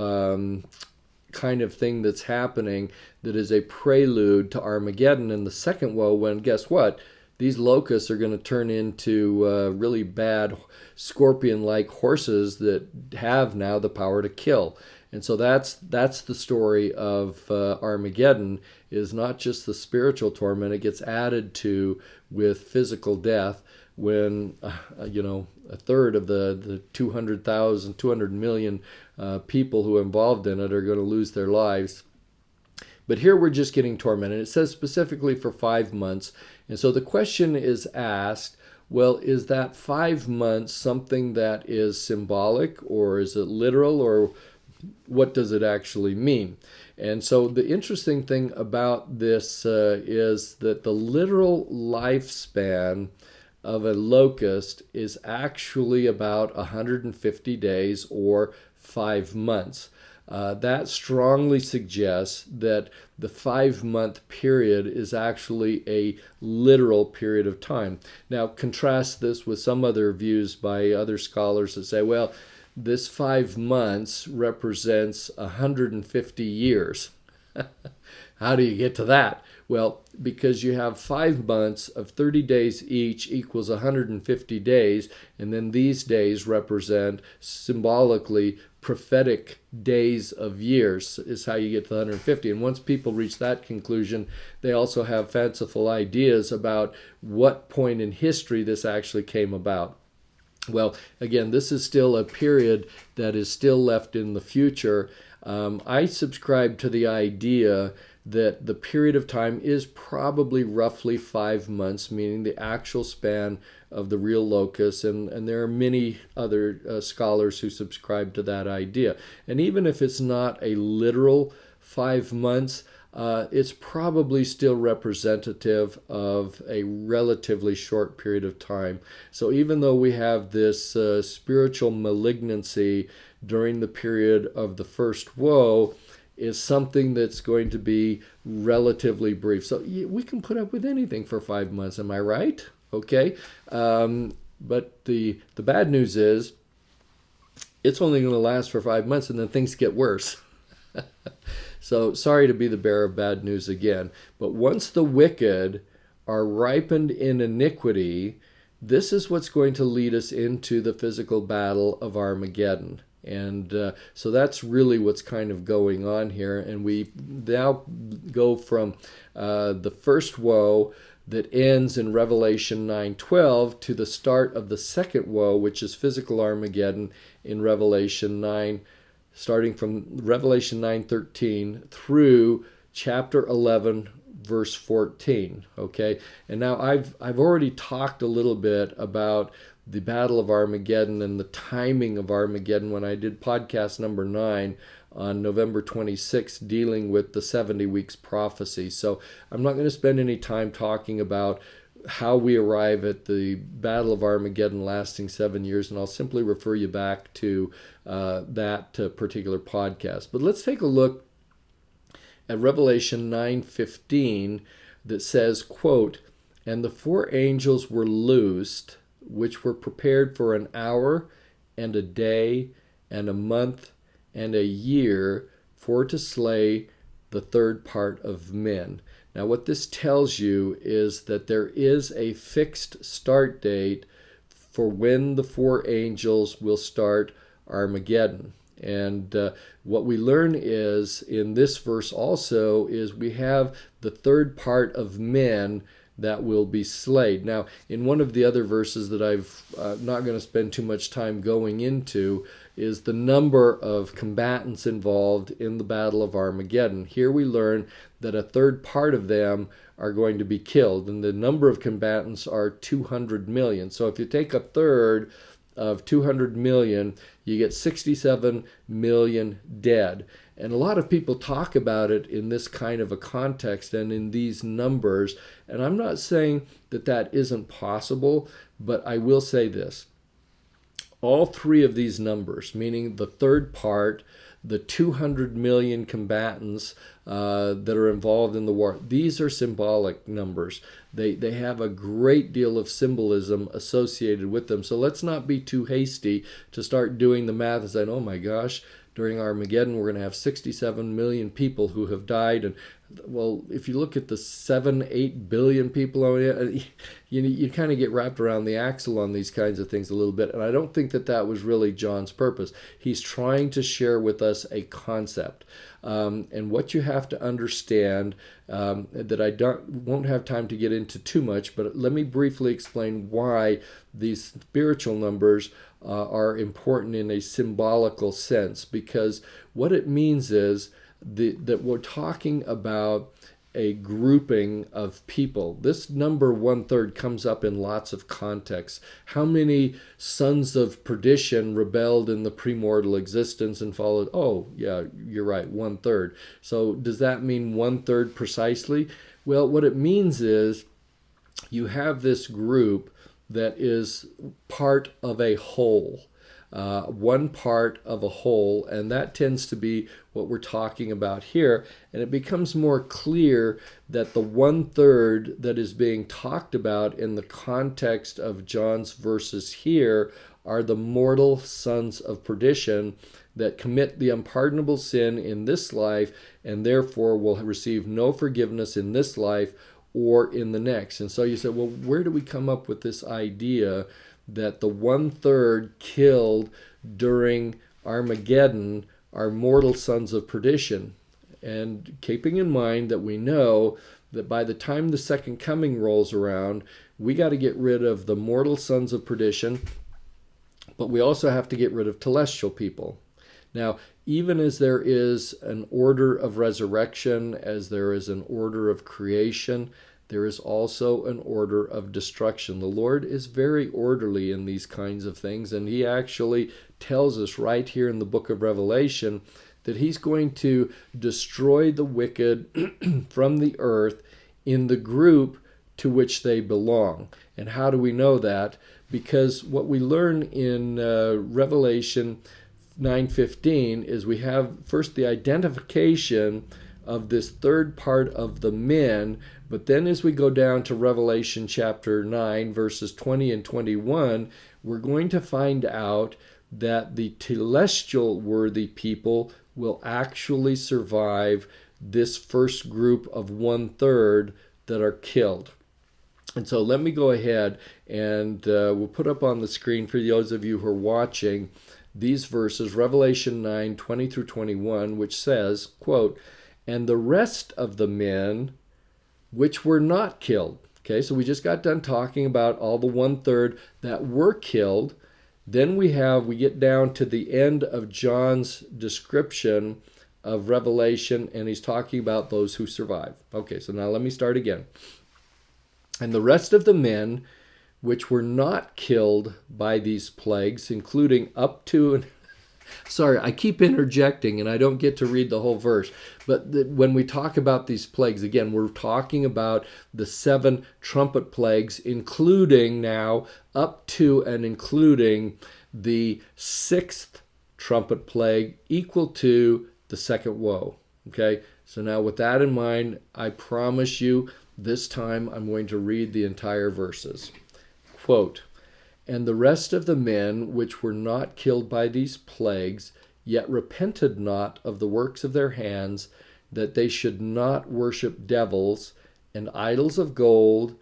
kind of thing that's happening that is a prelude to Armageddon and the second woe, when, guess what? These locusts are going to turn into really bad scorpion-like horses that have now the power to kill. And so that's the story of Armageddon, is not just the spiritual torment. It gets added to with physical death when, a third of the 200 million people who are involved in it are going to lose their lives. But here we're just getting tormented. It says specifically for 5 months. And so the question is asked, well, is that 5 months something that is symbolic, or is it literal, or what does it actually mean? And so the interesting thing about this is that the literal lifespan of a locust is actually about 150 days or 5 months. That strongly suggests that the 5-month period is actually a literal period of time. Now, contrast this with some other views by other scholars that say, well, this 5 months represents 150 years. How do you get to that? Well, because you have 5 months of 30 days each equals 150 days, and then these days represent symbolically prophetic days of years, is how you get to 150. And once people reach that conclusion, they also have fanciful ideas about what point in history this actually came about. Well, again, this is still a period that is still left in the future. I subscribe to the idea that the period of time is probably roughly 5 months, meaning the actual span of the real locust, and there are many other scholars who subscribe to that idea. And even if it's not a literal 5 months, it's probably still representative of a relatively short period of time. So even though we have this spiritual malignancy during the period of the first woe, is something that's going to be relatively brief. So we can put up with anything for 5 months, am I right? Okay. But the bad news is it's only going to last for 5 months, and then things get worse. So sorry to be the bearer of bad news again. But once the wicked are ripened in iniquity, this is what's going to lead us into the physical battle of Armageddon. And so that's really what's kind of going on here. And we now go from the first woe that ends in Revelation 9:12 to the start of the second woe, which is physical Armageddon in Revelation 9, starting from Revelation 9:13 through chapter 11 verse 14. Okay, and now I've already talked a little bit about the Battle of Armageddon and the timing of Armageddon when I did podcast number 9 on November 26th, dealing with the 70 weeks prophecy. So I'm not going to spend any time talking about how we arrive at the Battle of Armageddon lasting 7 years, and I'll simply refer you back to that particular podcast. But let's take a look at Revelation 9:15 that says, quote, "And the four angels were loosed, which were prepared for an hour and a day and a month and a year for to slay the third part of men." Now what this tells you is that there is a fixed start date for when the four angels will start Armageddon. And what we learn is in this verse also is we have the third part of men that will be slayed. Now, in one of the other verses that I've not going to spend too much time going into is the number of combatants involved in the Battle of Armageddon. Here we learn that a third part of them are going to be killed, and the number of combatants are 200 million. So if you take a third of 200 million, you get 67 million dead. And a lot of people talk about it in this kind of a context and in these numbers. And I'm not saying that that isn't possible, but I will say this. All three of these numbers, meaning the third part, the 200 million combatants that are involved in the war, these are symbolic numbers. They have a great deal of symbolism associated with them. So let's not be too hasty to start doing the math and saying, oh my gosh, during Armageddon, we're going to have 67 million people who have died. And well, if you look at the 7-8 billion people, you kind of get wrapped around the axle on these kinds of things a little bit. And I don't think that that was really John's purpose. He's trying to share with us a concept. And what you have to understand, that I won't have time to get into too much, but let me briefly explain why these spiritual numbers are important in a symbolical sense, because what it means is that we're talking about a grouping of people. This number 1/3 comes up in lots of contexts. How many sons of perdition rebelled in the premortal existence and followed? Oh, yeah, you're right, 1/3. So does that mean 1/3 precisely? Well, what it means is you have this group that is part of a whole. One part of a whole, and that tends to be what we're talking about here. And it becomes more clear that the 1/3 that is being talked about in the context of John's verses here are the mortal sons of perdition that commit the unpardonable sin in this life and therefore will receive no forgiveness in this life or in the next. And so you say, well, where do we come up with this idea that the 1/3 killed during Armageddon are mortal sons of perdition? And keeping in mind that we know that by the time the second coming rolls around, we got to get rid of the mortal sons of perdition, but we also have to get rid of telestial people. Now, even as there is an order of resurrection, as there is an order of creation, there is also an order of destruction. The Lord is very orderly in these kinds of things, and He actually tells us right here in the book of Revelation that He's going to destroy the wicked from the earth in the group to which they belong. And how do we know that? Because what we learn in Revelation 9:15 is we have first the identification of this third part of the men, but then as we go down to Revelation chapter 9 verses 20 and 21, we're going to find out that the telestial worthy people will actually survive this first group of 1/3 that are killed. And so let me go ahead and we'll put up on the screen for those of you who are watching these verses, Revelation 9, 20 through 21, which says, quote, "And the rest of the men which were not killed," Okay, so we just got done talking about all the 1/3 that were killed. Then we get down to the end of John's description of Revelation, and he's talking about those who survive. Okay, so now let me start again. And the rest of the men which were not killed by these plagues, including up to and sorry, I keep interjecting and I don't get to read the whole verse. But when we talk about these plagues, again, we're talking about the 7 trumpet plagues, including now up to and including the 6th trumpet plague, equal to the second woe. Okay, so now with that in mind, I promise you this time I'm going to read the entire verses. Quote, "And the rest of the men which were not killed by these plagues, yet repented not of the works of their hands, that they should not worship devils, and idols of gold,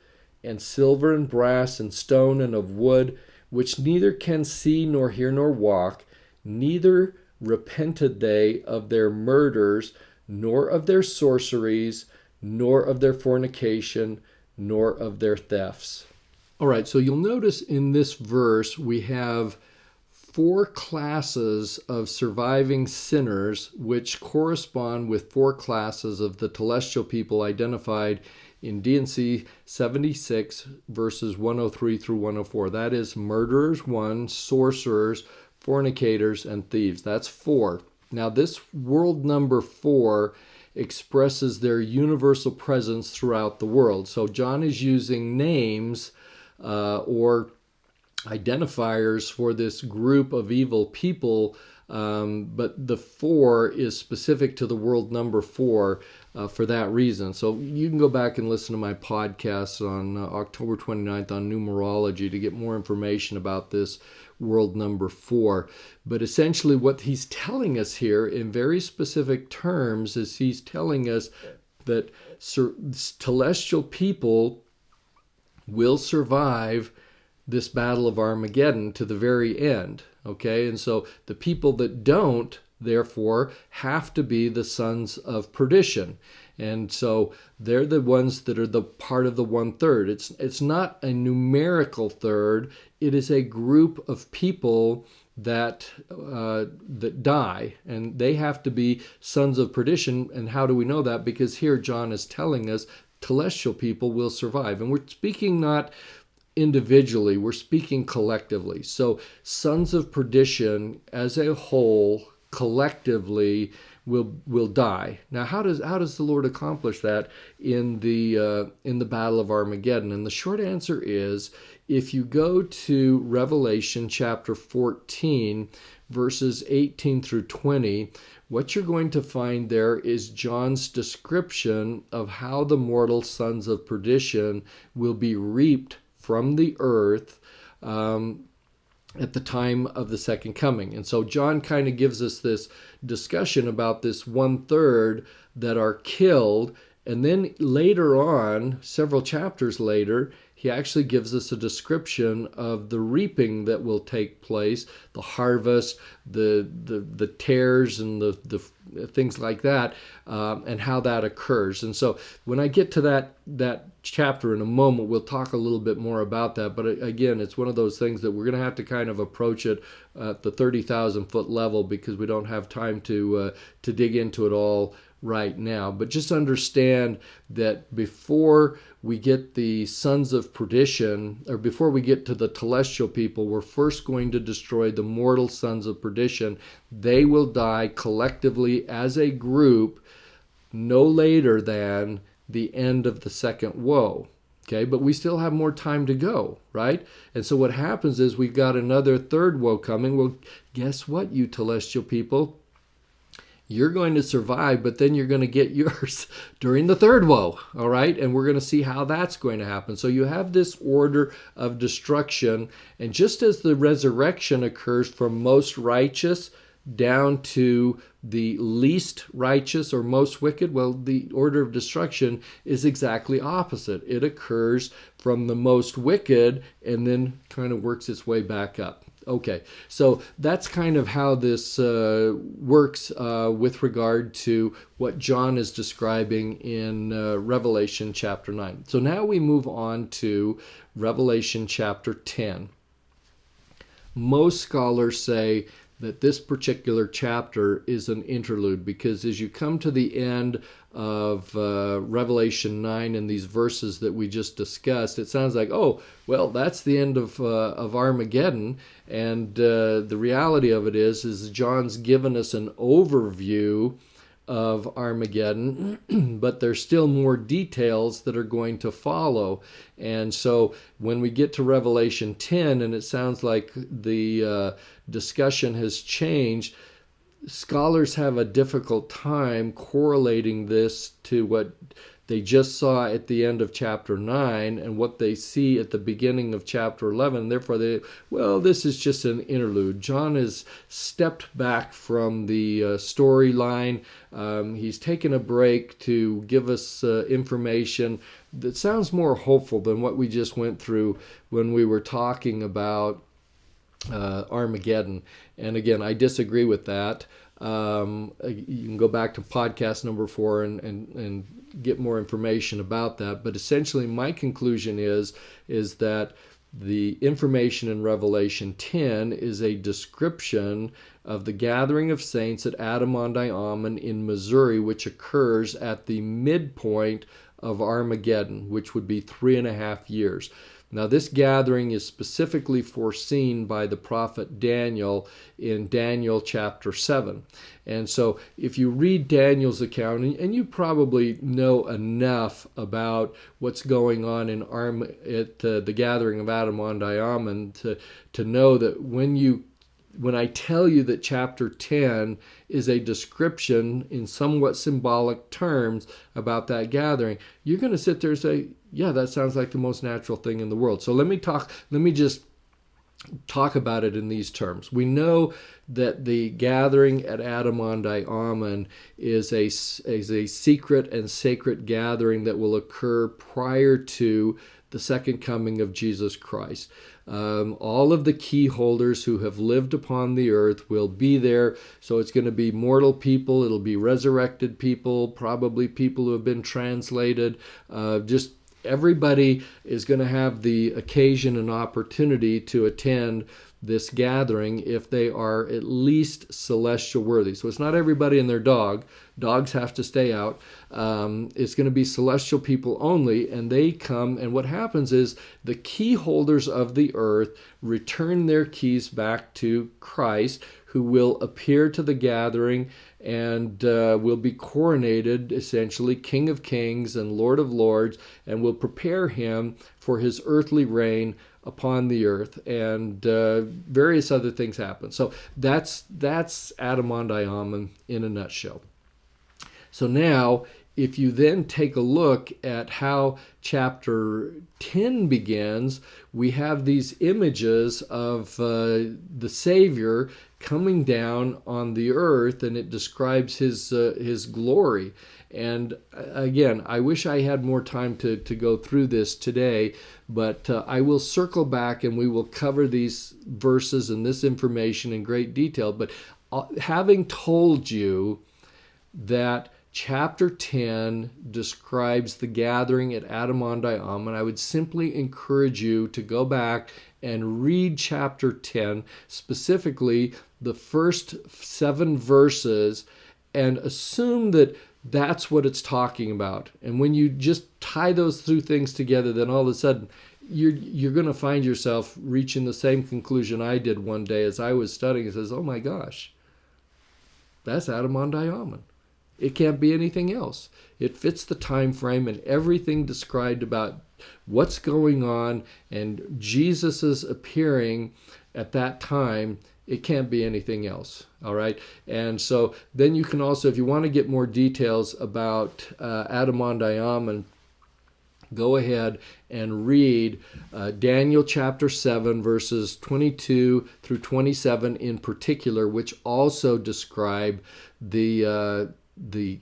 and silver, and brass, and stone, and of wood, which neither can see, nor hear, nor walk, neither repented they of their murders, nor of their sorceries, nor of their fornication, nor of their thefts." All right, so you'll notice in this verse we have 4 classes of surviving sinners, which correspond with 4 classes of the telestial people identified in D&C 76, verses 103 through 104. That is murderers 1, sorcerers, fornicators, and thieves. That's 4. Now this world number 4 expresses their universal presence throughout the world. So John is using names or identifiers for this group of evil people, but the 4 is specific to the world number 4 for that reason. So you can go back and listen to my podcast on October 29th on numerology to get more information about this world number 4. But essentially what he's telling us here in very specific terms is he's telling us that celestial people will survive this battle of Armageddon to the very end. Okay, and so the people that don't, therefore, have to be the sons of perdition. And so they're the ones that are the part of the 1/3. It's not a numerical third. It is a group of people that die, and they have to be sons of perdition. And how do we know that? Because here John is telling us celestial people will survive. And we're speaking not individually, we're speaking collectively. So sons of perdition as a whole, collectively, will die. Now, how does the Lord accomplish that in the battle of Armageddon? And the short answer is, if you go to Revelation chapter 14, verses 18 through 20, what you're going to find there is John's description of how the mortal sons of perdition will be reaped from the earth at the time of the second coming. And so John kind of gives us this discussion about this 1/3 that are killed. And then later on, several chapters later, he actually gives us a description of the reaping that will take place, the harvest, the tares, and the things like that, and how that occurs. And so when I get to that chapter in a moment, we'll talk a little bit more about that. But again, it's one of those things that we're going to have to kind of approach it at the 30,000 foot level, because we don't have time to dig into it all right now. But just understand that before we get the sons of perdition, or before we get to the telestial people, we're first going to destroy the mortal sons of perdition. They will die collectively as a group no later than the end of the second woe. Okay, but we still have more time to go, right? And so what happens is we've got another third woe coming. Well, guess what, you telestial people? You're going to survive, but then you're going to get yours during the third woe, all right? And we're going to see how that's going to happen. So you have this order of destruction, and just as the resurrection occurs from most righteous down to the least righteous or most wicked, well, the order of destruction is exactly opposite. It occurs from the most wicked and then kind of works its way back up. Okay, so that's kind of how this works with regard to what John is describing in Revelation chapter 9. So now we move on to Revelation chapter 10. Most scholars say that this particular chapter is an interlude because as you come to the end of Revelation 9 and these verses that we just discussed, it sounds like, oh, well, that's the end of Armageddon. And the reality of it is John's given us an overview of Armageddon, but there's still more details that are going to follow. And so when we get to Revelation 10, and it sounds like the discussion has changed, scholars have a difficult time correlating this to what they just saw at the end of chapter 9 and what they see at the beginning of chapter 11. Therefore, this is just an interlude. John has stepped back from the storyline. He's taken a break to give us information that sounds more hopeful than what we just went through when we were talking about Armageddon. And again, I disagree with that. You can go back to podcast number 4 and get more information about that. But essentially, my conclusion is that the information in Revelation 10 is a description of the gathering of saints at Adam-on-Diamond in Missouri, which occurs at the midpoint of Armageddon, which would be 3.5 years. Now, this gathering is specifically foreseen by the prophet Daniel in Daniel chapter 7. And so if you read Daniel's account, and you probably know enough about what's going on at the gathering of Adam-on-Diamond to know that when I tell you that chapter 10 is a description in somewhat symbolic terms about that gathering, you're going to sit there and say, yeah, that sounds like the most natural thing in the world. So let me just talk about it in these terms. We know that the gathering at Adam-on-Diamond is a secret and sacred gathering that will occur prior to the second coming of Jesus Christ. All of the key holders who have lived upon the earth will be there. So it's going to be mortal people, it'll be resurrected people, probably people who have been translated. Just everybody is going to have the occasion and opportunity to attend this gathering if they are at least celestial worthy. So it's not everybody and their dog. Dogs have to stay out. It's going to be celestial people only, and they come, and what happens is the key holders of the earth return their keys back to Christ, who will appear to the gathering and will be coronated, essentially, King of Kings and Lord of Lords, and will prepare him for his earthly reign upon the earth, and various other things happen. So that's Adam-on-Diamond in a nutshell. So now, if you then take a look at how chapter 10 begins, we have these images of the Savior coming down on the earth, and it describes his glory. And again, I wish I had more time to go through this today, but I will circle back and we will cover these verses and this information in great detail. But having told you that chapter 10 describes the gathering at Adam-on-Diamond, I would simply encourage you to go back and read chapter 10, specifically the first 7 verses, and assume that that's what it's talking about. And when you just tie those two things together, then all of a sudden you're going to find yourself reaching the same conclusion I did one day as I was studying. It says, oh my gosh, that's Adam-on-Diamond. It can't be anything else. It fits the time frame and everything described about what's going on and Jesus's appearing at that time. It can't be anything else. All right. And so then you can also, if you want to get more details about Adam-on-Diamond, go ahead and read Daniel chapter 7, verses 22 through 27 in particular, which also describe the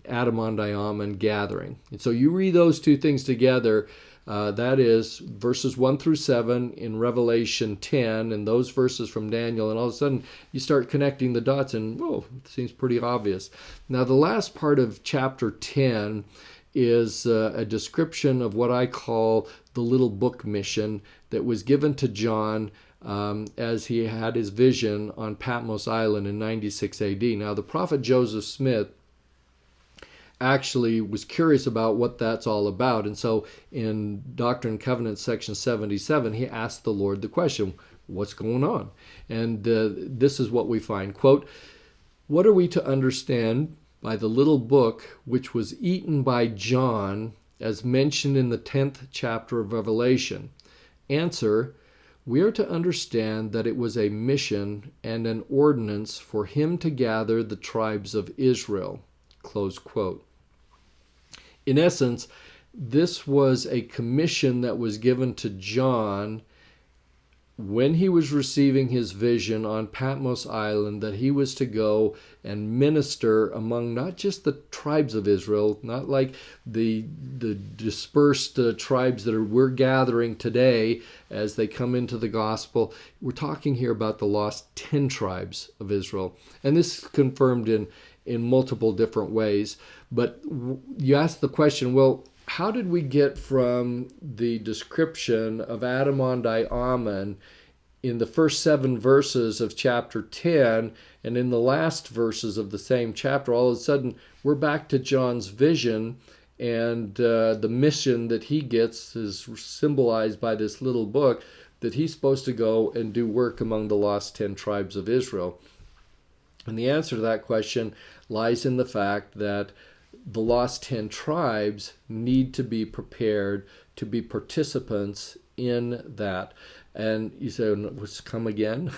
Adam-on-Diamond gathering. And so you read those two things together, That is verses 1 through 7 in Revelation 10, and those verses from Daniel, and all of a sudden you start connecting the dots, and whoa, it seems pretty obvious. Now, the last part of chapter 10 is a description of what I call the little book mission that was given to John as he had his vision on Patmos Island in 96 AD. Now, the prophet Joseph Smith actually was curious about what that's all about. And so in Doctrine and Covenants section 77, he asked the Lord the question, what's going on? And this is what we find. Quote, "What are we to understand by the little book which was eaten by John as mentioned in the 10th chapter of Revelation? Answer, we are to understand that it was a mission and an ordinance for him to gather the tribes of Israel." Close quote. In essence, this was a commission that was given to John when he was receiving his vision on Patmos Island, that he was to go and minister among not just the tribes of Israel, not like the dispersed tribes that we're gathering today as they come into the gospel. We're talking here about the lost 10 tribes of Israel. And this is confirmed in multiple different ways. But you ask the question, well, how did we get from the description of Adam-on-Ammon in the first 7 verses of chapter 10 and in the last verses of the same chapter, all of a sudden we're back to John's vision, and the mission that he gets is symbolized by this little book that he's supposed to go and do work among the lost 10 tribes of Israel? And the answer to that question lies in the fact that the lost 10 tribes need to be prepared to be participants in that. And you say, what's come again?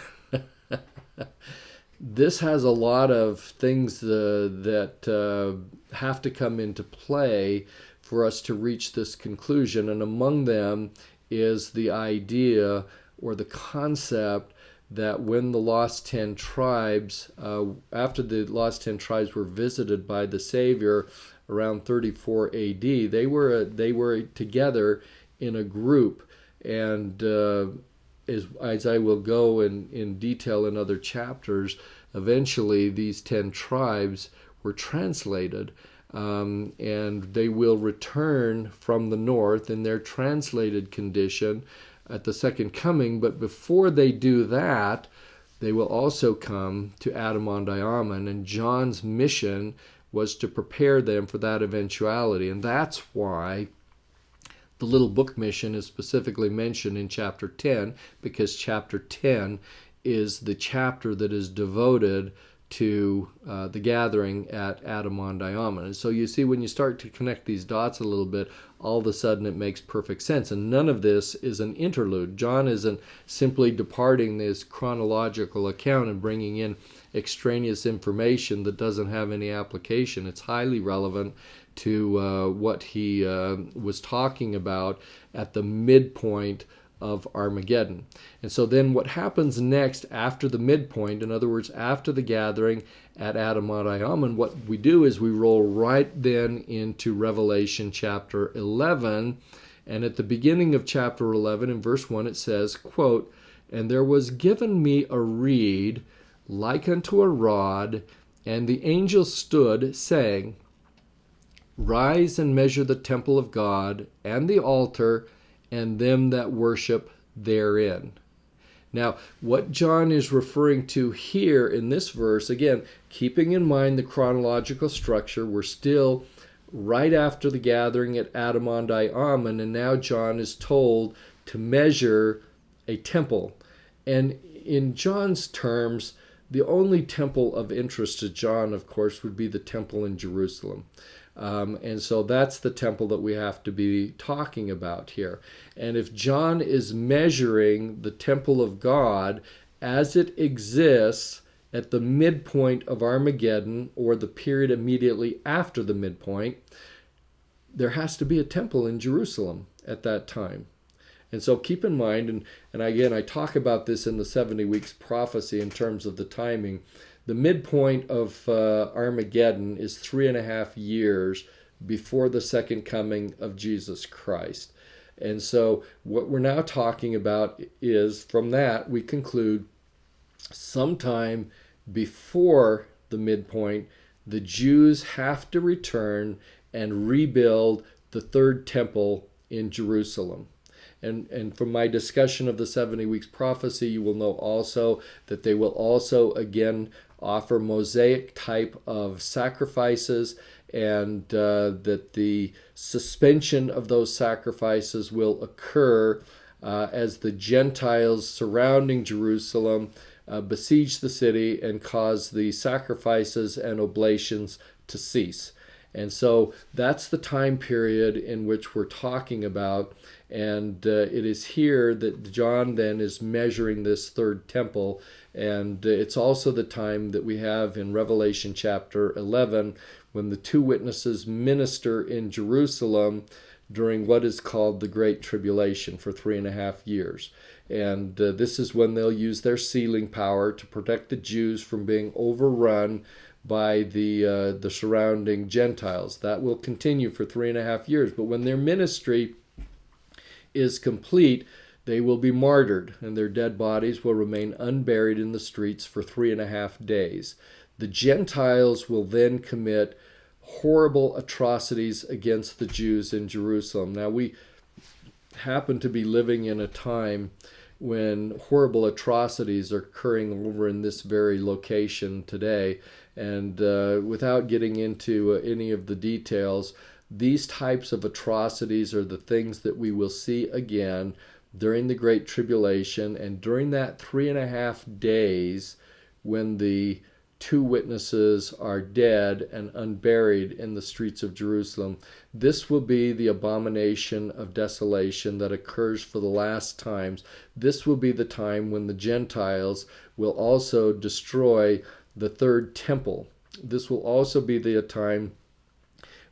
This has a lot of things that have to come into play for us to reach this conclusion. And among them is the idea or the concept that when the lost 10 tribes, after the lost 10 tribes were visited by the Savior around 34 AD, they were together in a group. And as I will go in detail in other chapters, eventually these 10 tribes were translated. And they will return from the north in their translated condition at the second coming, but before they do that, they will also come to Adam-on-Ammon, and John's mission was to prepare them for that eventuality. And that's why the little book mission is specifically mentioned in chapter 10, because chapter 10 is the chapter that is devoted to the gathering at Adam-on-Ammon. And so you see, when you start to connect these dots a little bit, all of a sudden it makes perfect sense. And none of this is an interlude. John isn't simply departing this chronological account and bringing in extraneous information that doesn't have any application. It's highly relevant to what he was talking about at the midpoint of Armageddon. And so then what happens next after the midpoint, in other words, after the gathering at Adam-on-Ammon, what we do is we roll right then into Revelation chapter 11. And at the beginning of chapter 11, in verse 1, it says, quote, "And there was given me a reed like unto a rod, and the angel stood, saying, Rise and measure the temple of God, and the altar, and them that worship therein." Now, what John is referring to here in this verse, again, keeping in mind the chronological structure, we're still right after the gathering at Adam-on-Ammon, and now John is told to measure a temple. And in John's terms, the only temple of interest to John, of course, would be the temple in Jerusalem. And so that's the temple that we have to be talking about here. And if John is measuring the temple of God as it exists at the midpoint of Armageddon, or the period immediately after the midpoint, there has to be a temple in Jerusalem at that time. And so keep in mind, and again, I talk about this in the 70 Weeks Prophecy in terms of the timing. The midpoint of Armageddon is 3.5 years before the second coming of Jesus Christ. And so what we're now talking about is, from that, we conclude sometime before the midpoint, the Jews have to return and rebuild the third temple in Jerusalem. And from my discussion of the 70 weeks prophecy, you will know also that they will also again offer Mosaic type of sacrifices, and that the suspension of those sacrifices will occur as the Gentiles surrounding Jerusalem besiege the city and cause the sacrifices and oblations to cease. And so that's the time period in which we're talking about. And it is here that John then is measuring this third temple. And it's also the time that we have in Revelation chapter 11 when the two witnesses minister in Jerusalem during what is called the Great Tribulation for 3.5 years. And this is when they'll use their sealing power to protect the Jews from being overrun by the surrounding Gentiles. That will continue for 3.5 years. But when their ministry is complete, they will be martyred, and their dead bodies will remain unburied in the streets for 3.5 days. The Gentiles will then commit horrible atrocities against the Jews in Jerusalem. Now, we happen to be living in a time when horrible atrocities are occurring over in this very location today. And without getting into any of the details, these types of atrocities are the things that we will see again during the Great Tribulation, and during that 3.5 days when the two witnesses are dead and unburied in the streets of Jerusalem. This will be the abomination of desolation that occurs for the last times. This will be the time when the Gentiles will also destroy the third temple. This will also be the time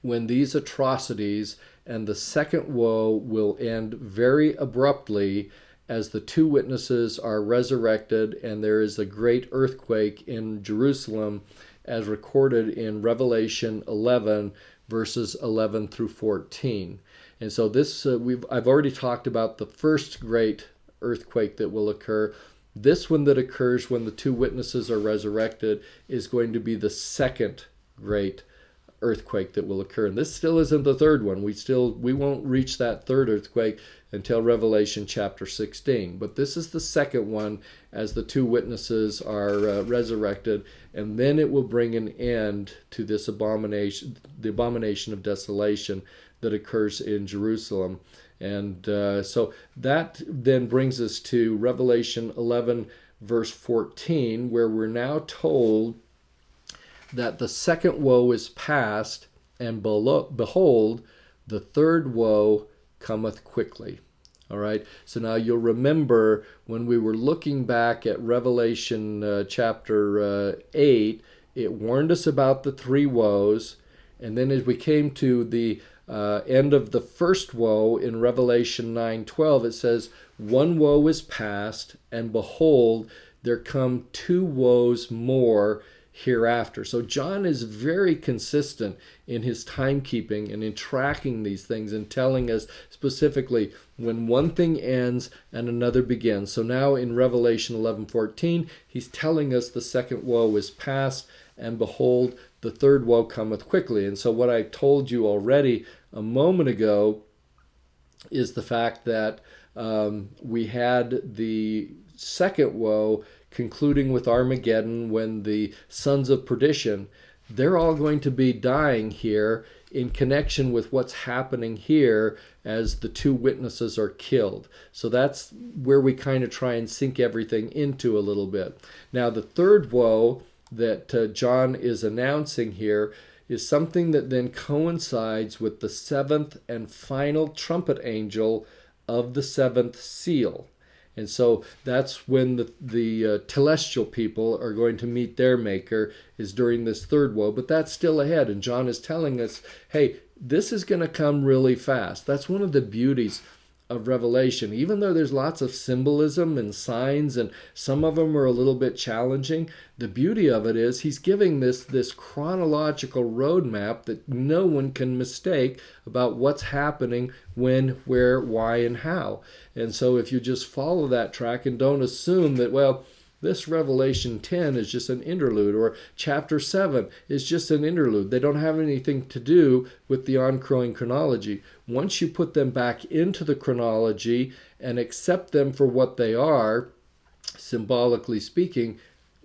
when these atrocities and the second woe will end very abruptly as the two witnesses are resurrected and there is a great earthquake in Jerusalem, as recorded in Revelation 11 verses 11 through 14. And so this I've already talked about the first great earthquake that will occur. This one that occurs when the two witnesses are resurrected is going to be the second great earthquake that will occur. And this still isn't the third one. We won't reach that third earthquake until Revelation chapter 16. But this is the second one as the two witnesses are resurrected, and then it will bring an end to this abomination, the abomination of desolation that occurs in Jerusalem. And so that then brings us to Revelation 11 verse 14, where we're now told that the second woe is past, and behold, the third woe cometh quickly. All right, so now you'll remember when we were looking back at Revelation chapter 8, it warned us about the three woes, and then as we came to the end of the first woe in Revelation 9:12, it says, one woe is past, and behold, there come two woes more hereafter. So John is very consistent in his timekeeping and in tracking these things and telling us specifically when one thing ends and another begins. So now in Revelation 11:14, he's telling us the second woe is past, and behold, the third woe cometh quickly. And so what I told you already a moment ago is the fact that we had the second woe concluding with Armageddon, when the sons of perdition, they're all going to be dying here in connection with what's happening here as the two witnesses are killed. So that's where we kind of try and sink everything into a little bit. Now, the third woe that John is announcing here is something that then coincides with the seventh and final trumpet angel of the seventh seal. And so that's when the celestial people are going to meet their maker, is during this third woe. But that's still ahead. And John is telling us, hey, this is going to come really fast. That's one of the beauties of Revelation, even though there's lots of symbolism and signs, and some of them are a little bit challenging, the beauty of it is he's giving this chronological roadmap that no one can mistake about what's happening, when, where, why, and how. And so if you just follow that track and don't assume that, well, this Revelation 10 is just an interlude, or chapter 7 is just an interlude. They don't have anything to do with the ongoing chronology. Once you put them back into the chronology and accept them for what they are, symbolically speaking,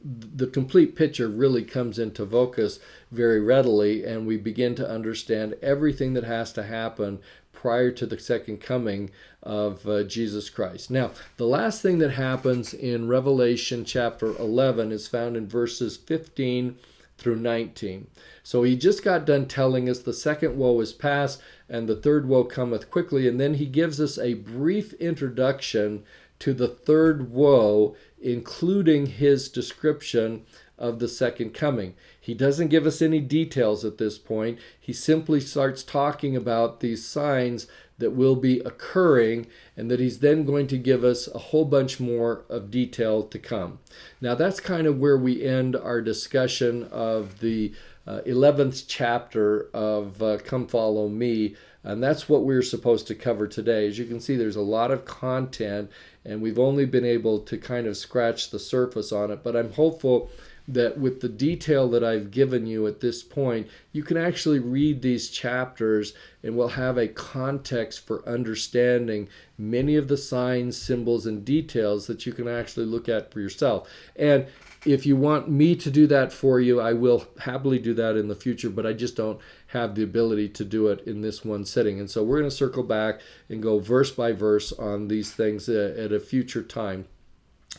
the complete picture really comes into focus very readily, and we begin to understand everything that has to happen prior to the second coming of Jesus Christ. Now, the last thing that happens in Revelation chapter 11 is found in verses 15 through 19. So he just got done telling us the second woe is past and the third woe cometh quickly, and then he gives us a brief introduction to the third woe, including his description of the second coming. He doesn't give us any details at this point. He simply starts talking about these signs that will be occurring, and that he's then going to give us a whole bunch more of detail to come. Now that's kind of where we end our discussion of the 11th chapter of Come Follow Me, and that's what we're supposed to cover today. As you can see, there's a lot of content, and we've only been able to kind of scratch the surface on it, but I'm hopeful that with the detail that I've given you at this point, you can actually read these chapters and will have a context for understanding many of the signs, symbols, and details that you can actually look at for yourself. And if you want me to do that for you, I will happily do that in the future, but I just don't have the ability to do it in this one sitting. And so we're going to circle back and go verse by verse on these things at a future time.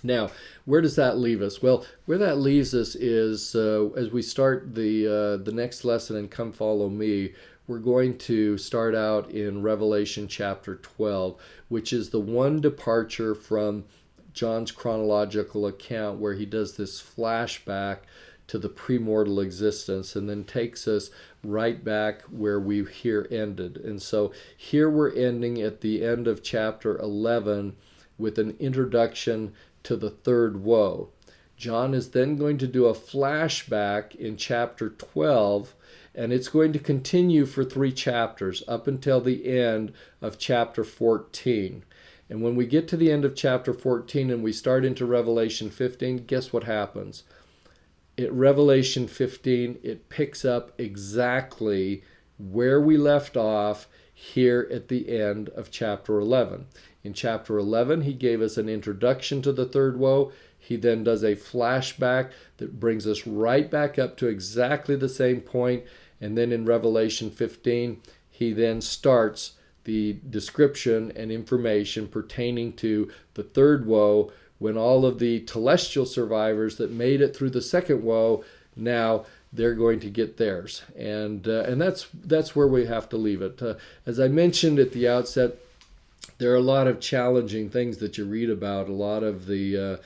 Now, where does that leave us? Well, where that leaves us is as we start the next lesson in Come Follow Me, we're going to start out in Revelation chapter 12, which is the one departure from John's chronological account where he does this flashback to the premortal existence and then takes us right back where we here ended. And so here we're ending at the end of chapter 11 with an introduction to the third woe. John is then going to do a flashback in chapter 12, and it's going to continue for 3 chapters up until the end of chapter 14. And when we get to the end of chapter 14 and we start into Revelation 15, guess what happens? At Revelation 15, it picks up exactly where we left off here at the end of chapter 11. In chapter 11, he gave us an introduction to the third woe. He then does a flashback that brings us right back up to exactly the same point. And then in Revelation 15, he then starts the description and information pertaining to the third woe, when all of the telestial survivors that made it through the second woe, now they're going to get theirs. And that's where we have to leave it. As I mentioned at the outset, there are a lot of challenging things that you read about, a lot of the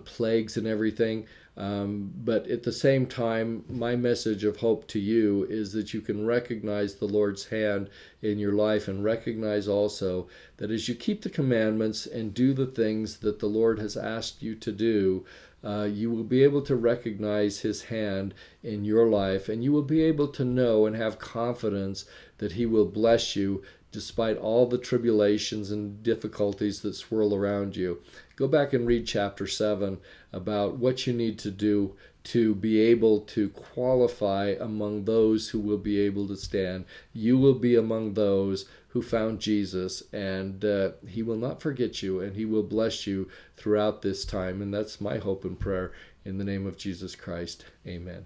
plagues and everything. But at the same time, my message of hope to you is that you can recognize the Lord's hand in your life, and recognize also that as you keep the commandments and do the things that the Lord has asked you to do, you will be able to recognize His hand in your life, and you will be able to know and have confidence that He will bless you despite all the tribulations and difficulties that swirl around you. Go back and read chapter 7 about what you need to do to be able to qualify among those who will be able to stand. You will be among those who found Jesus, and He will not forget you, and He will bless you throughout this time. And that's my hope and prayer in the name of Jesus Christ. Amen.